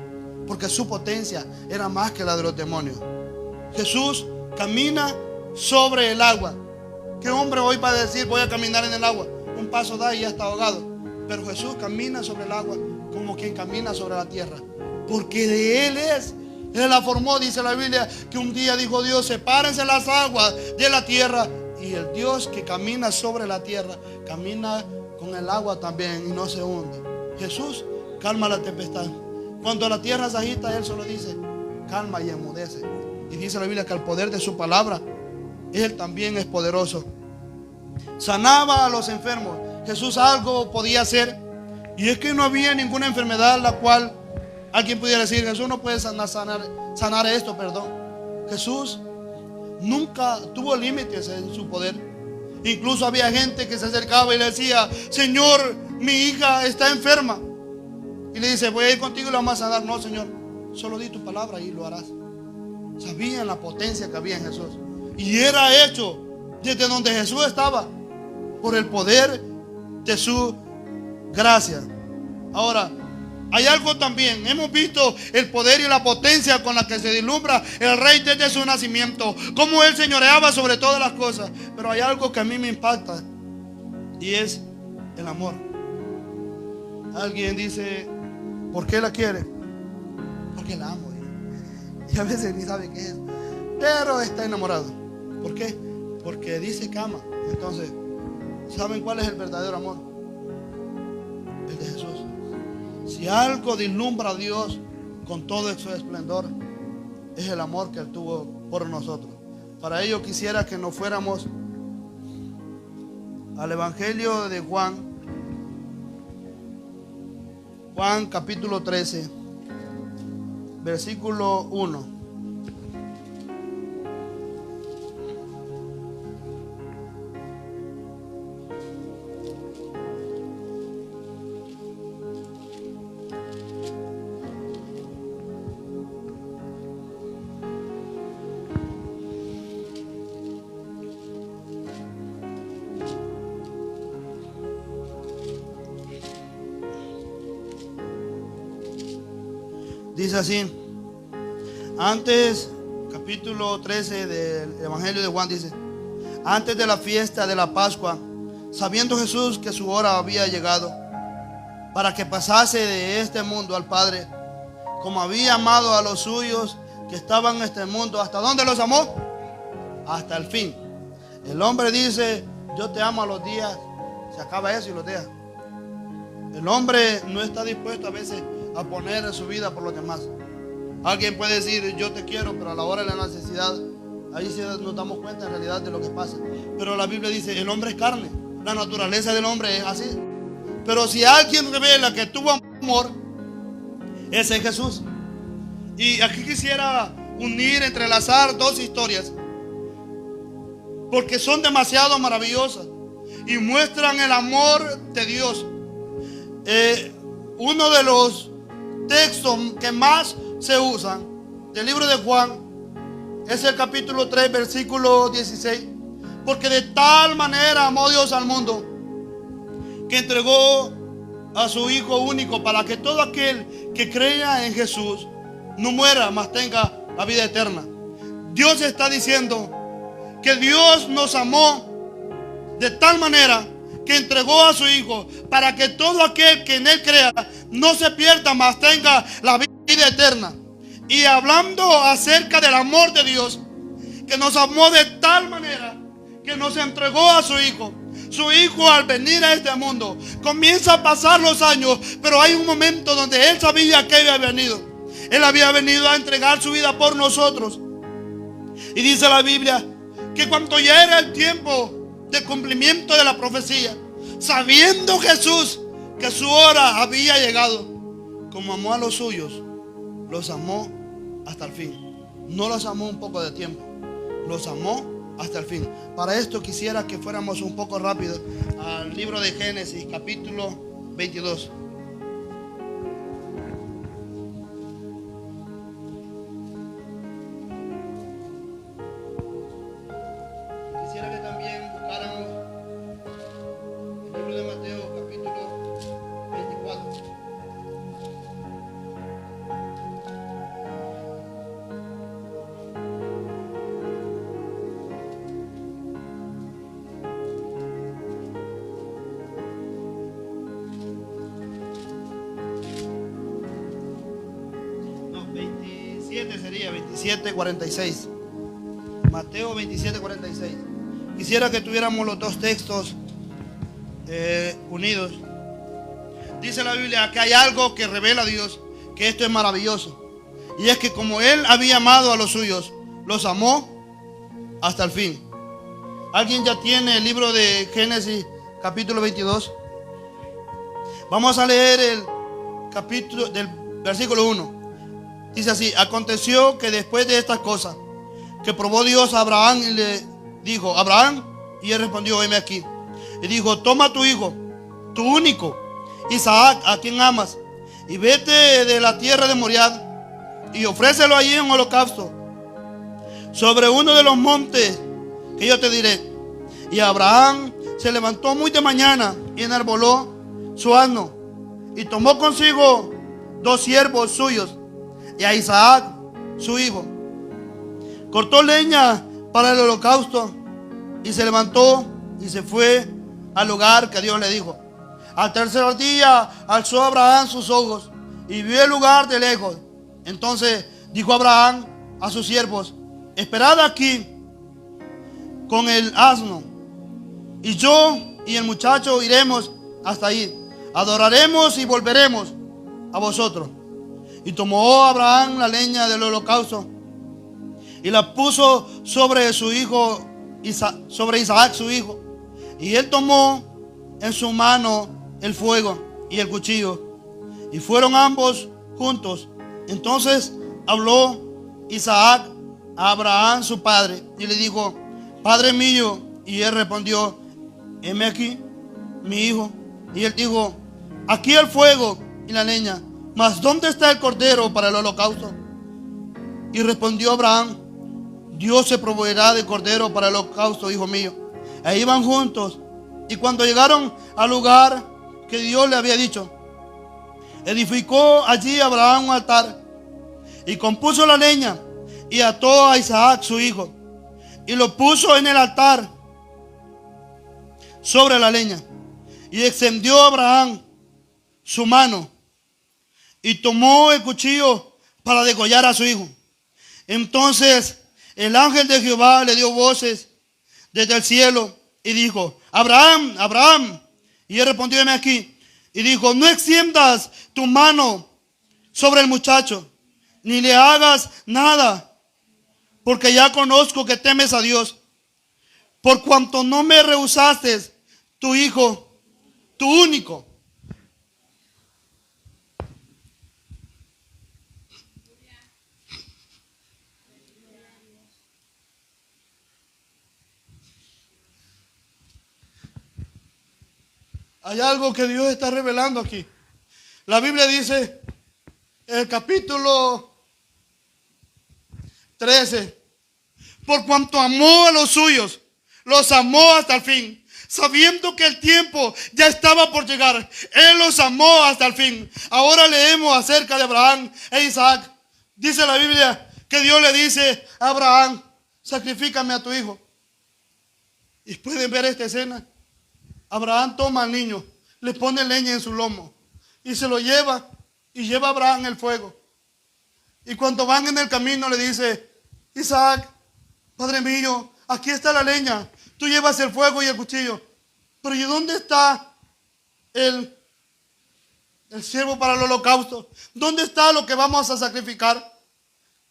A: porque su potencia era más que la de los demonios. Jesús camina sobre el agua. ¿Qué hombre hoy va a decir: voy a caminar en el agua? Un paso da y ya está ahogado. Pero Jesús camina sobre el agua como quien camina sobre la tierra, porque de Él es. Él la formó, dice la Biblia, que un día dijo Dios: sepárense las aguas de la tierra. Y el Dios que camina sobre la tierra camina con el agua también, y no se hunde. Jesús calma la tempestad. Cuando la tierra se agita, Él solo dice: calma, y enmudece. Y dice la Biblia que al poder de su palabra, Él también es poderoso. Sanaba a los enfermos. Jesús algo podía hacer, y es que no había ninguna enfermedad la cual Alguien pudiera decir, Jesús no puede sanar esto, perdón. Jesús nunca tuvo límites en su poder. Incluso había gente que se acercaba y le decía, Señor, mi hija está enferma. Y le dice, voy a ir contigo y la vamos a sanar. No, Señor, solo di tu palabra y lo harás. Sabían la potencia que había en Jesús. Y era hecho desde donde Jesús estaba, por el poder de su gracia. Ahora, hay algo también. Hemos visto el poder y la potencia con la que se vislumbra el rey desde su nacimiento, cómo él señoreaba sobre todas las cosas. Pero hay algo que a mí me impacta, y es el amor. Alguien dice, ¿por qué la quiere? Porque la amo. Y a veces ni sabe qué es, pero está enamorado. ¿Por qué? Porque dice que ama. Entonces, ¿saben cuál es el verdadero amor? El de Jesús. Si algo vislumbra a Dios con todo su esplendor, es el amor que Él tuvo por nosotros. Para ello quisiera que nos fuéramos al Evangelio de Juan. Juan capítulo 13, versículo 1. Dice así, antes, capítulo 13 del Evangelio de Juan dice, antes de la fiesta de la Pascua, sabiendo Jesús que su hora había llegado, para que pasase de este mundo al Padre, como había amado a los suyos que estaban en este mundo. ¿Hasta dónde los amó? Hasta el fin. El hombre dice, yo te amo a los días, se acaba eso y lo deja. El hombre no está dispuesto a veces a poner su vida por los demás. Alguien puede decir, yo te quiero, pero a la hora de la necesidad, ahí sí nos damos cuenta en realidad de lo que pasa. Pero la Biblia dice, el hombre es carne, la naturaleza del hombre es así. Pero si alguien revela que tuvo amor, ese es Jesús. Y aquí quisiera unir, entrelazar dos historias, porque son demasiado maravillosas y muestran el amor de Dios. Uno de los textos que más se usan del libro de Juan es el capítulo 3, versículo 16. Porque de tal manera amó Dios al mundo, que entregó a su Hijo único, para que todo aquel que crea en Jesús no muera, mas tenga la vida eterna. Dios está diciendo que Dios nos amó de tal manera que entregó a su Hijo, para que todo aquel que en Él crea no se pierda, mas tenga la vida eterna. Y hablando acerca del amor de Dios, que nos amó de tal manera que nos entregó a su Hijo. Su Hijo, al venir a este mundo, comienza a pasar los años, pero hay un momento donde Él sabía que había venido. Él había venido a entregar su vida por nosotros. Y dice la Biblia que cuando ya era el tiempo de cumplimiento de la profecía, sabiendo Jesús que su hora había llegado, como amó a los suyos, los amó hasta el fin. No los amó un poco de tiempo, los amó hasta el fin. Para esto quisiera que fuéramos un poco rápido al libro de Génesis, capítulo 22. Quisiera que también buscáramos el libro de Mateo, capítulo 24. No, 27 sería 27:46. Mateo 27:46. Quisiera que tuviéramos los dos textos unidos. Dice la Biblia que hay algo que revela a Dios, que esto es maravilloso. Y es que como Él había amado a los suyos, los amó hasta el fin. ¿Alguien ya tiene el libro de Génesis capítulo 22? Vamos a leer el capítulo del Versículo 1. Dice así: aconteció que después de estas cosas, que probó Dios a Abraham y le dijo: Abraham, y él respondió: heme aquí. Y dijo: toma tu hijo, tu único, Isaac, a quien amas, y vete de la tierra de Moriah, y ofrécelo allí en holocausto, sobre uno de los montes que yo te diré. Y Abraham se levantó muy de mañana y enarboló su asno, y tomó consigo 2 siervos suyos, y a Isaac, su hijo. Cortó leña para el holocausto, y se levantó y se fue al lugar que Dios le dijo. Al tercer día alzó Abraham sus ojos y vio el lugar de lejos. Entonces dijo Abraham a sus siervos: esperad aquí con el asno, y yo y el muchacho iremos hasta ahí, adoraremos y volveremos a vosotros. Y tomó Abraham la leña del holocausto y la puso sobre su hijo, sobre Isaac su hijo. Y él tomó en su mano el fuego y el cuchillo, y fueron ambos juntos. Entonces habló Isaac a Abraham su padre y le dijo: Padre mío. Y él respondió: heme aquí, mi hijo. Y él dijo: aquí el fuego y la leña, mas ¿dónde está el cordero para el holocausto? Y respondió Abraham: Dios se proveerá de cordero para el holocausto, hijo mío. E iban juntos, y cuando llegaron al lugar que Dios le había dicho, edificó allí Abraham un altar, y compuso la leña, y ató a Isaac su hijo, y lo puso en el altar sobre la leña. Y extendió Abraham su mano, y tomó el cuchillo para degollar a su hijo. Entonces el ángel de Jehová le dio voces desde el cielo y dijo: Abraham, Abraham. Y él respondió: heme aquí. Y dijo: no extiendas tu mano sobre el muchacho, ni le hagas nada, porque ya conozco que temes a Dios, por cuanto no me rehusaste tu hijo, tu único. Hay algo que Dios está revelando aquí. La Biblia dice en el capítulo 13: por cuanto amó a los suyos, los amó hasta el fin, sabiendo que el tiempo ya estaba por llegar. Él los amó hasta el fin. Ahora leemos acerca de Abraham e Isaac. Dice la Biblia que Dios le dice a Abraham: sacrifícame a tu hijo. Y pueden ver esta escena. Abraham toma al niño, le pone leña en su lomo y se lo lleva, y lleva a Abraham el fuego. Y cuando van en el camino le dice: Isaac, padre mío, aquí está la leña, tú llevas el fuego y el cuchillo, pero ¿y dónde está el siervo para el holocausto? ¿Dónde está lo que vamos a sacrificar?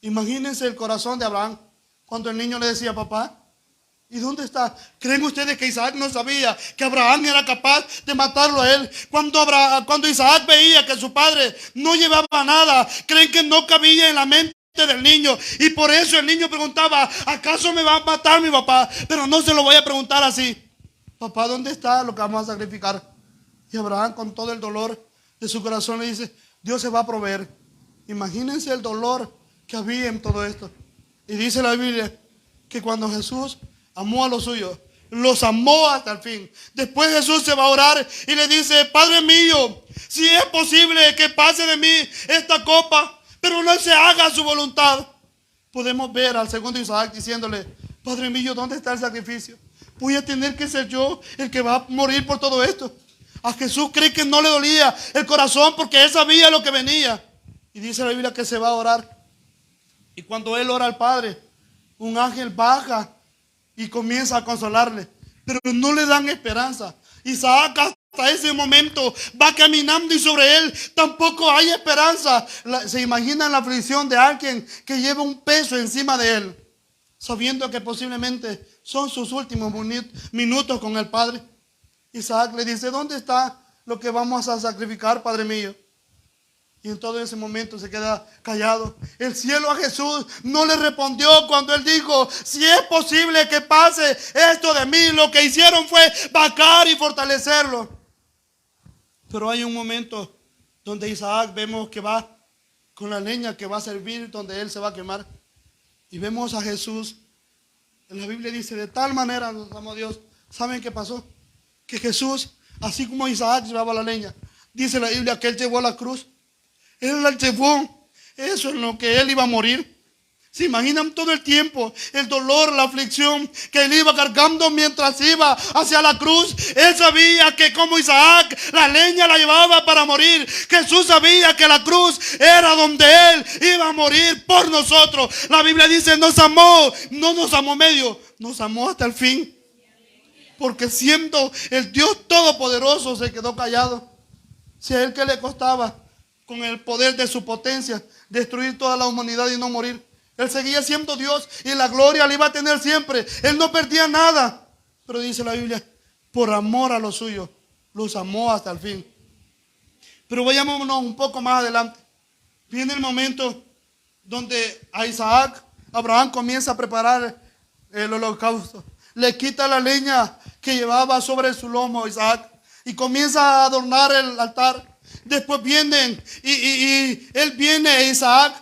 A: Imagínense el corazón de Abraham cuando el niño le decía: papá, ¿y dónde está? ¿Creen ustedes que Isaac no sabía que Abraham era capaz de matarlo a él? Cuando Isaac veía que su padre no llevaba nada, ¿creen que no cabía en la mente del niño? Y por eso el niño preguntaba: ¿acaso me va a matar mi papá? Pero no se lo voy a preguntar así: papá, ¿dónde está lo que vamos a sacrificar? Y Abraham, con todo el dolor de su corazón, le dice: Dios se va a proveer. Imagínense el dolor que había en todo esto. Y dice la Biblia que cuando Jesús amó a los suyos, los amó hasta el fin. Después Jesús se va a orar y le dice: Padre mío, si es posible que pase de mí esta copa, pero no se haga su voluntad. Podemos ver al segundo Isaac diciéndole: Padre mío, ¿dónde está el sacrificio? Voy a tener que ser yo el que va a morir por todo esto. A Jesús cree que no le dolía el corazón porque él sabía lo que venía. Y dice la Biblia que se va a orar. Y cuando él ora al Padre, un ángel baja y comienza a consolarle, pero no le dan esperanza. Isaac hasta ese momento va caminando y sobre él tampoco hay esperanza. Se imaginan la aflicción de alguien que lleva un peso encima de él, sabiendo que posiblemente son sus últimos minutos con el Padre. Isaac le dice: ¿dónde está lo que vamos a sacrificar, Padre mío? Y en todo ese momento se queda callado. El cielo a Jesús no le respondió cuando él dijo: si es posible que pase esto de mí. Lo que hicieron fue vacar y fortalecerlo. Pero hay un momento donde Isaac vemos que va con la leña que va a servir, donde él se va a quemar. Y vemos a Jesús. En la Biblia dice: de tal manera nos amó Dios. ¿Saben qué pasó? Que Jesús, así como Isaac llevaba la leña, dice la Biblia que él llevó la cruz. Él la llevó. Eso es lo que él iba a morir. ¿Se imaginan todo el tiempo el dolor, la aflicción que él iba cargando mientras iba hacia la cruz? Él sabía que como Isaac la leña la llevaba para morir, Jesús sabía que la cruz era donde él iba a morir por nosotros. La Biblia dice: nos amó, no nos amó medio, nos amó hasta el fin. Porque siendo el Dios Todopoderoso se quedó callado. Si a él que le costaba, con el poder de su potencia, destruir toda la humanidad y no morir. Él seguía siendo Dios y la gloria la iba a tener siempre. Él no perdía nada. Pero dice la Biblia: por amor a los suyos, los amó hasta el fin. Pero vayámonos un poco más adelante. Viene el momento donde a Isaac, Abraham comienza a preparar el holocausto. Le quita la leña que llevaba sobre su lomo Isaac y comienza a adornar el altar. Después vienen y él viene, Isaac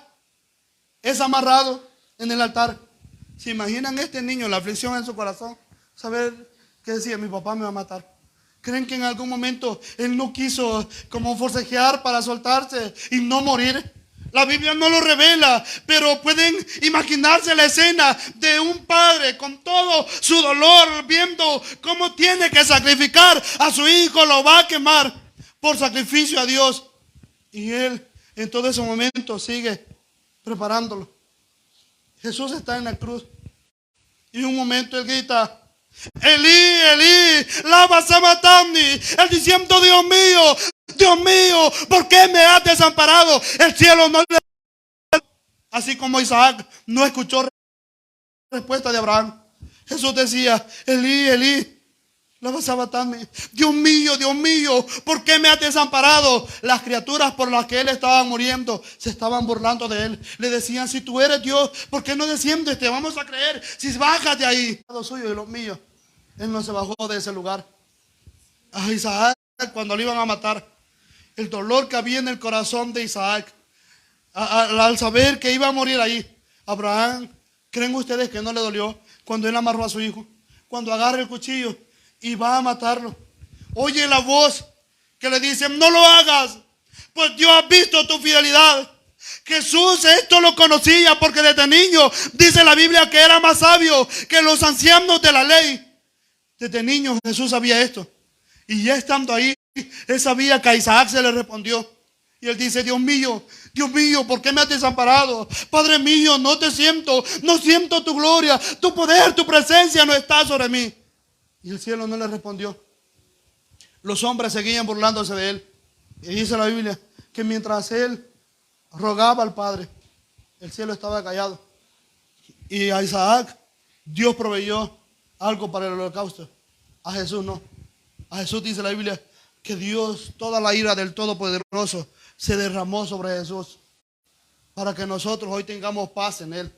A: es amarrado en el altar. ¿Se imaginan este niño, la aflicción en su corazón? Saber que decía: mi papá me va a matar. ¿Creen que en algún momento él no quiso como forcejear para soltarse y no morir? La Biblia no lo revela, pero pueden imaginarse la escena de un padre con todo su dolor, viendo cómo tiene que sacrificar a su hijo, lo va a quemar por sacrificio a Dios. Y él en todo ese momento sigue preparándolo. Jesús está en la cruz y en un momento él grita: Elí, Elí, lama sabachthani. Él diciendo: Dios mío, ¿por qué me has desamparado? El cielo no le... Así como Isaac no escuchó respuesta de Abraham, Jesús decía: Elí, Elí, lama sabachthani. Dios mío, ¿por qué me has desamparado? Las criaturas por las que él estaba muriendo se estaban burlando de él. Le decían: si tú eres Dios, ¿por qué no desciendes? Te vamos a creer. Si bajas de ahí. Los suyos y los míos. Él no se bajó de ese lugar. A Isaac, cuando lo iban a matar, el dolor que había en el corazón de Isaac, al saber que iba a morir ahí, Abraham, ¿creen ustedes que no le dolió cuando él amarró a su hijo? Cuando agarra el cuchillo y va a matarlo, oye la voz que le dice: no lo hagas, pues Dios ha visto tu fidelidad. Jesús esto lo conocía porque desde niño dice la Biblia que era más sabio que los ancianos de la ley. Desde niño Jesús sabía esto. Y ya estando ahí, él sabía que a Isaac se le respondió. Y él dice: Dios mío, ¿por qué me has desamparado? Padre mío, no siento tu gloria, tu poder, tu presencia no está sobre mí. Y el cielo no le respondió. Los hombres seguían burlándose de él. Y dice la Biblia que mientras él rogaba al Padre, el cielo estaba callado. Y a Isaac Dios proveyó algo para el holocausto. A Jesús no. A Jesús dice la Biblia que Dios, toda la ira del Todopoderoso se derramó sobre Jesús para que nosotros hoy tengamos paz en él.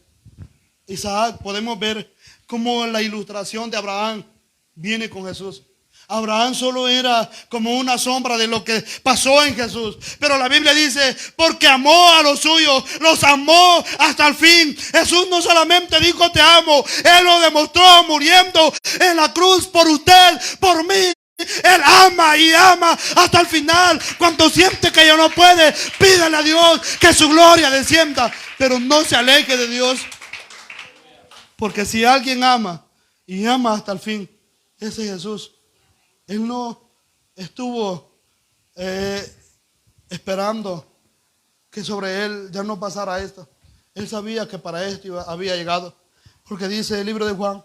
A: Isaac, podemos ver cómo la ilustración de Abraham viene con Jesús. Abraham solo era como una sombra de lo que pasó en Jesús. Pero la Biblia dice: porque amó a los suyos, los amó hasta el fin. Jesús no solamente dijo: te amo, Él lo demostró muriendo en la cruz por usted, por mí. Él ama y ama hasta el final. Cuando siente que ya no puede, pídale a Dios que su gloria descienda, pero no se aleje de Dios. Porque si alguien ama y ama hasta el fin, ese es Jesús. Él no estuvo esperando que sobre él ya no pasara esto. Él sabía que para esto había llegado. Porque dice el libro de Juan: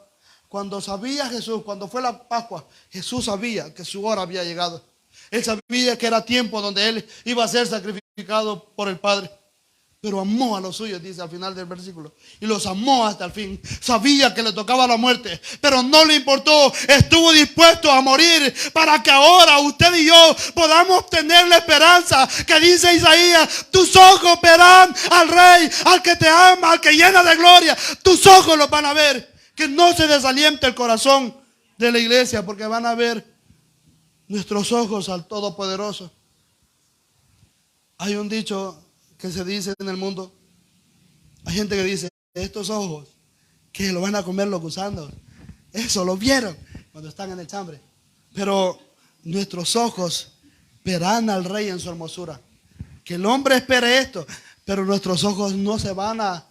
A: cuando sabía Jesús, cuando fue la Pascua, Jesús sabía que su hora había llegado. Él sabía que era tiempo donde él iba a ser sacrificado por el Padre. pero amó a los suyos, dice al final del versículo, y los amó hasta el fin. Sabía que le tocaba la muerte, pero no le importó. Estuvo dispuesto a morir para que ahora usted y yo podamos tener la esperanza que dice Isaías: tus ojos verán al Rey, al que te ama, al que llena de gloria. Tus ojos los van a ver. Que no se desaliente el corazón de la iglesia, porque van a ver nuestros ojos al Todopoderoso. Hay un dicho que se dice en el mundo. Hay gente que dice: estos ojos que lo van a comer los gusanos. Eso lo vieron cuando están en el chambre. Pero nuestros ojos verán al Rey en su hermosura. Que el hombre espere esto, pero nuestros ojos no se van a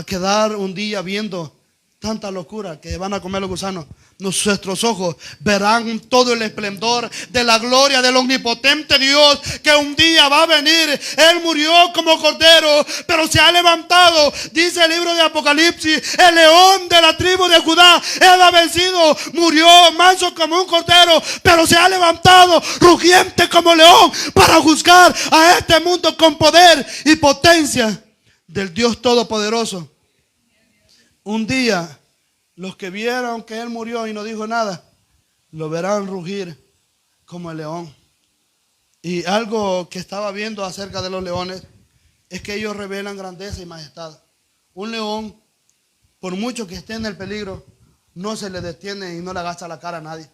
A: quedar un día viendo tanta locura que van a comer los gusanos. Nuestros ojos verán todo el esplendor de la gloria del omnipotente Dios, que un día va a venir. Él murió como cordero, pero se ha levantado. Dice el libro de Apocalipsis: el león de la tribu de Judá. Él ha vencido, murió manso como un cordero, pero se ha levantado rugiente como león para juzgar a este mundo con poder y potencia del Dios Todopoderoso. Un día, los que vieron que Él murió y no dijo nada, lo verán rugir como el león. Y algo que estaba viendo acerca de los leones es que ellos revelan grandeza y majestad. Un león, por mucho que esté en el peligro, no se le detiene y no le agacha la cara a nadie.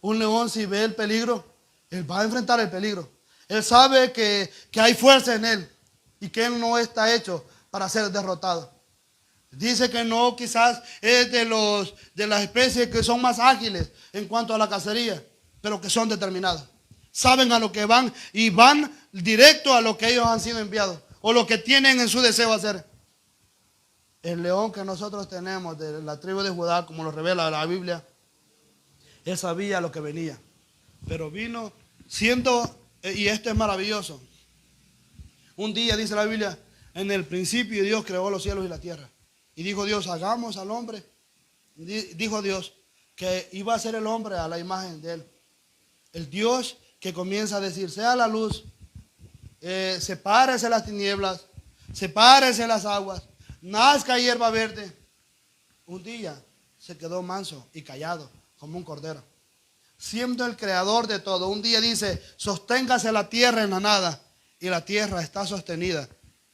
A: Un león, si ve el peligro, él va a enfrentar el peligro. Él sabe que hay fuerza en él y que él no está hecho para ser derrotado. Dice que no, quizás es de las especies que son más ágiles en cuanto a la cacería, pero que son determinadas. Saben a lo que van y van directo a lo que ellos han sido enviados o lo que tienen en su deseo hacer. El león que nosotros tenemos de la tribu de Judá, como lo revela la Biblia, él sabía lo que venía, pero vino siendo, y esto es maravilloso. Un día, dice la Biblia, en el principio Dios creó los cielos y la tierra. Y dijo Dios: hagamos al hombre. Dijo Dios que iba a ser el hombre a la imagen de él. El Dios que comienza a decir: sea la luz, sepárese las tinieblas, sepárese las aguas, nazca hierba verde. Un día se quedó manso y callado como un cordero, siendo el creador de todo. Un día dice: sosténgase la tierra en la nada, y la tierra está sostenida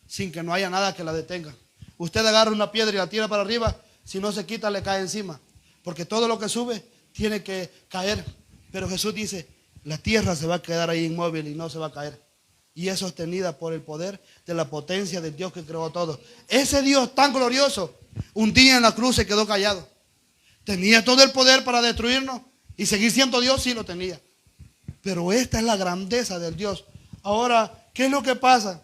A: sin que no haya nada que la detenga. Usted agarra una piedra y la tira para arriba, si no se quita le cae encima, porque todo lo que sube tiene que caer. Pero Jesús dice: la tierra se va a quedar ahí inmóvil y no se va a caer, y es sostenida por el poder de la potencia del Dios que creó todo. Ese Dios tan glorioso, un día en la cruz se quedó callado. Tenía todo el poder para destruirnos y seguir siendo Dios, sí lo tenía, pero esta es la grandeza del Dios. Ahora, ¿qué es lo que pasa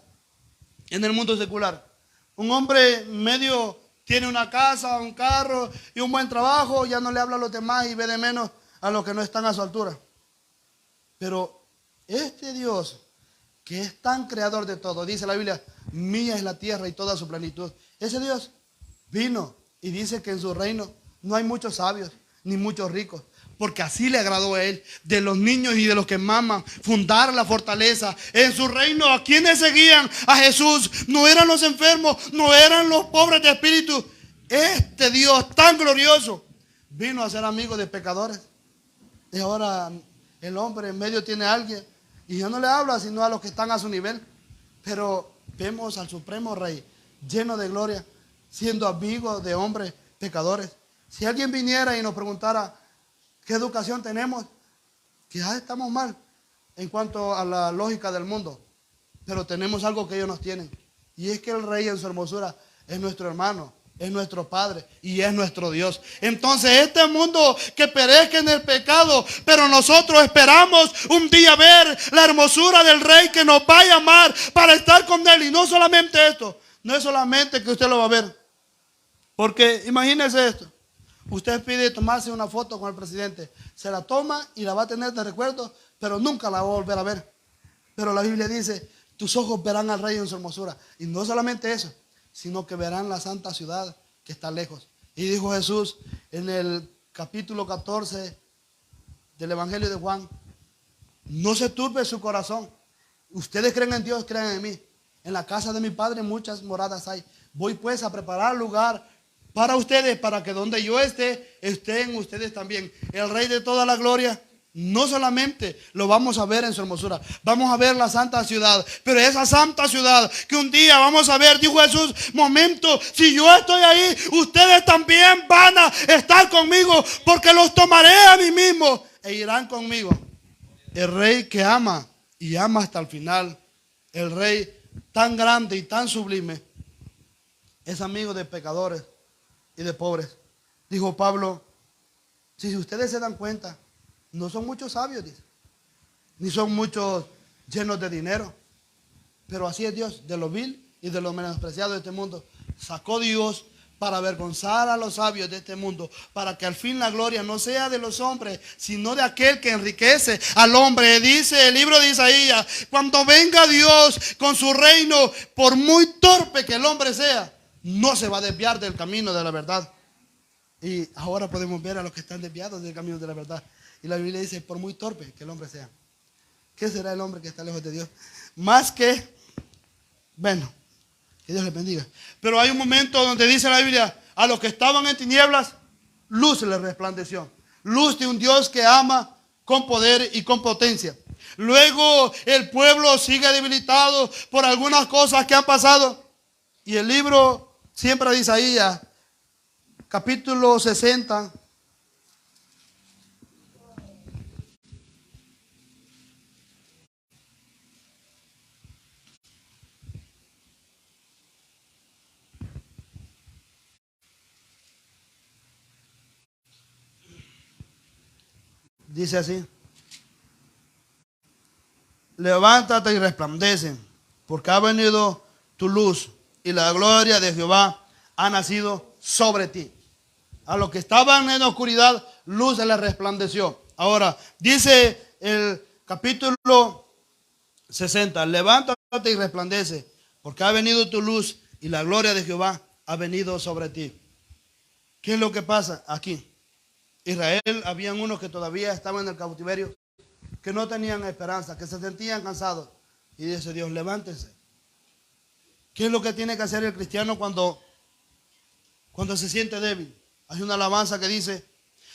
A: en el mundo secular? Un hombre medio tiene una casa, un carro y un buen trabajo, ya no le habla a los demás y ve de menos a los que no están a su altura. Pero este Dios, que es tan creador de todo, dice la Biblia: mía es la tierra y toda su plenitud. Ese Dios vino y dice que en su reino no hay muchos sabios ni muchos ricos, porque así le agradó a él, de los niños y de los que maman, fundar la fortaleza. En su reino, ¿a quienes seguían? A Jesús. No eran los enfermos, no eran los pobres de espíritu. Este Dios tan glorioso vino a ser amigo de pecadores. Y ahora el hombre en medio tiene a alguien y ya no le habla sino a los que están a su nivel. Pero vemos al supremo Rey lleno de gloria, siendo amigo de hombres pecadores. Si alguien viniera y nos preguntara ¿qué educación tenemos? Quizás estamos mal en cuanto a la lógica del mundo, pero tenemos algo que ellos no tienen, y es que el Rey en su hermosura es nuestro hermano, es nuestro Padre y es nuestro Dios. Entonces este mundo que perezca en el pecado, pero nosotros esperamos un día ver la hermosura del Rey que nos va a llamar para estar con Él. Y no solamente esto, no es solamente que usted lo va a ver, porque imagínese esto: usted pide tomarse una foto con el presidente, se la toma y la va a tener de recuerdo, pero nunca la va a volver a ver. Pero la Biblia dice: tus ojos verán al Rey en su hermosura. Y no solamente eso, sino que verán la santa ciudad que está lejos. Y dijo Jesús en el capítulo 14 del Evangelio de Juan: no se turbe su corazón. Ustedes creen en Dios, crean en mí. En la casa de mi Padre muchas moradas hay. Voy pues a preparar lugar para ustedes, para que donde yo esté, estén ustedes también. El Rey de toda la gloria, no solamente lo vamos a ver en su hermosura, vamos a ver la santa ciudad, pero esa santa ciudad que un día vamos a ver, dijo Jesús, momento, si yo estoy ahí, ustedes también van a estar conmigo, porque los tomaré a mí mismo e irán conmigo. El Rey que ama y ama hasta el final, el Rey tan grande y tan sublime, es amigo de pecadores y de pobres. Dijo Pablo, si ustedes se dan cuenta, no son muchos sabios, dice, ni son muchos llenos de dinero, pero así es Dios, de lo vil y de lo menospreciado de este mundo. Sacó Dios para avergonzar a los sabios de este mundo, para que al fin la gloria no sea de los hombres, sino de aquel que enriquece al hombre. Dice el libro de Isaías, cuando venga Dios con su reino, por muy torpe que el hombre sea, no se va a desviar del camino de la verdad. Y ahora podemos ver a los que están desviados del camino de la verdad. Y la Biblia dice, por muy torpe que el hombre sea. ¿Qué será el hombre que está lejos de Dios? Más que, bueno, que Dios les bendiga. Pero hay un momento donde dice la Biblia, a los que estaban en tinieblas, luz les resplandeció. Luz de un Dios que ama con poder y con potencia. Luego el pueblo sigue debilitado por algunas cosas que han pasado. Y el libro siempre de Isaías, capítulo 60. Dice así, levántate y resplandece, porque ha venido tu luz y la gloria de Jehová ha nacido sobre ti. A los que estaban en oscuridad, luz se les resplandeció. Ahora, dice el capítulo 60, levántate y resplandece, porque ha venido tu luz y la gloria de Jehová ha venido sobre ti. ¿Qué es lo que pasa aquí? Israel, habían unos que todavía estaban en el cautiverio, que no tenían esperanza, que se sentían cansados. Y dice Dios, levántense. ¿Qué es lo que tiene que hacer el cristiano cuando se siente débil? Hay una alabanza que dice,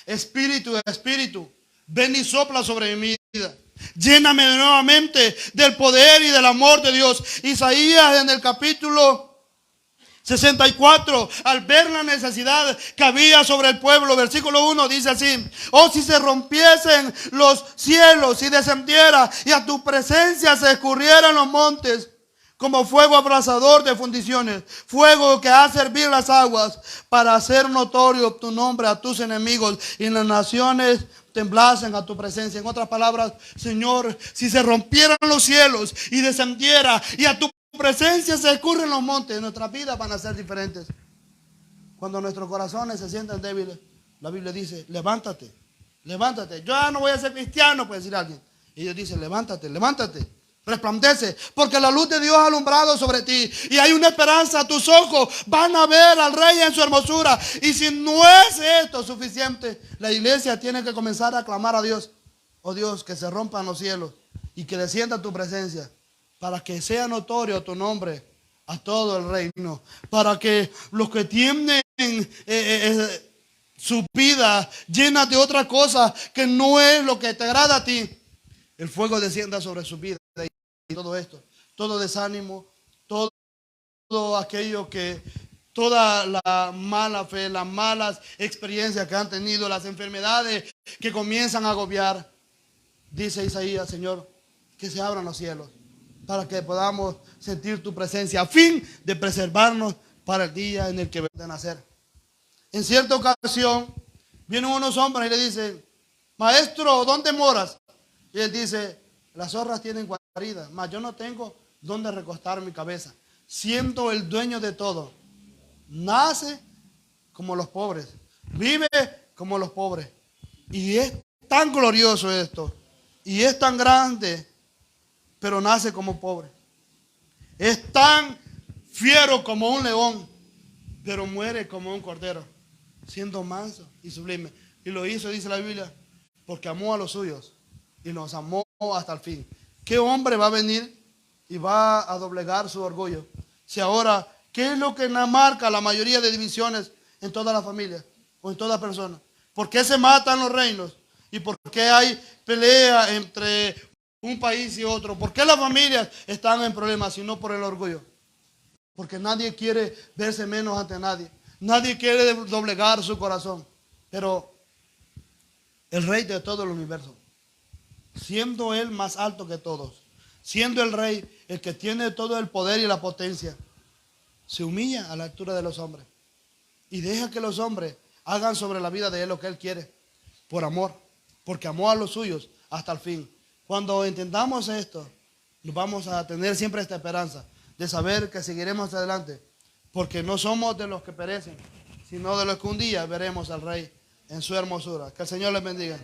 A: Espíritu, Espíritu, ven y sopla sobre mi vida. Lléname nuevamente del poder y del amor de Dios. Isaías en el capítulo 64, al ver la necesidad que había sobre el pueblo, versículo 1 dice así, oh si se rompiesen los cielos y descendiera y a tu presencia se escurrieran los montes, como fuego abrasador de fundiciones, fuego que hace hervir las aguas para hacer notorio tu nombre a tus enemigos y las naciones temblasen a tu presencia. En otras palabras, Señor, si se rompieran los cielos y descendiera y a tu presencia se escurren los montes, nuestras vidas van a ser diferentes. Cuando nuestros corazones se sienten débiles, la Biblia dice, levántate, levántate. Yo ya no voy a ser cristiano, puede decir alguien. Y Dios dice, levántate, levántate, resplandece, porque la luz de Dios ha alumbrado sobre ti y hay una esperanza. Tus ojos van a ver al Rey en su hermosura. Y si no es esto suficiente, la iglesia tiene que comenzar a clamar a Dios. Oh Dios, que se rompan los cielos y que descienda tu presencia, para que sea notorio tu nombre a todo el reino, para que los que tienen su vida llena de otra cosa que no es lo que te agrada a ti, el fuego descienda sobre su vida. Y todo esto, todo desánimo, todo aquello que, toda la mala fe, las malas experiencias que han tenido, las enfermedades que comienzan a agobiar, dice Isaías, Señor, que se abran los cielos para que podamos sentir tu presencia, a fin de preservarnos para el día en el que van a nacer. En cierta ocasión, vienen unos hombres y le dicen, maestro, ¿dónde moras? Y él dice, las zorras tienen guarida, mas yo no tengo dónde recostar mi cabeza. Siendo el dueño de todo, nace como los pobres, vive como los pobres. Y es tan glorioso esto, y es tan grande, pero nace como pobre. Es tan fiero como un león, pero muere como un cordero, siendo manso y sublime. Y lo hizo, dice la Biblia, porque amó a los suyos y los amó hasta el fin. ¿Qué hombre va a venir y va a doblegar su orgullo. Si ahora, ¿qué es lo que marca la mayoría de divisiones en toda la familia o en toda persona? ¿Por qué se matan los reinos? ¿Y por qué hay pelea entre un país y otro? ¿Por qué las familias están en problemas si no por el orgullo? Porque nadie quiere verse menos ante nadie. Nadie quiere doblegar su corazón. Pero el rey de todo el universo, siendo él más alto que todos, siendo el rey el que tiene todo el poder y la potencia, se humilla a la altura de los hombres y deja que los hombres hagan sobre la vida de él lo que él quiere, por amor, porque amó a los suyos hasta el fin. Cuando entendamos esto, nos vamos a tener siempre esta esperanza de saber que seguiremos adelante, porque no somos de los que perecen, sino de los que un día veremos al Rey en su hermosura. Que el Señor les bendiga.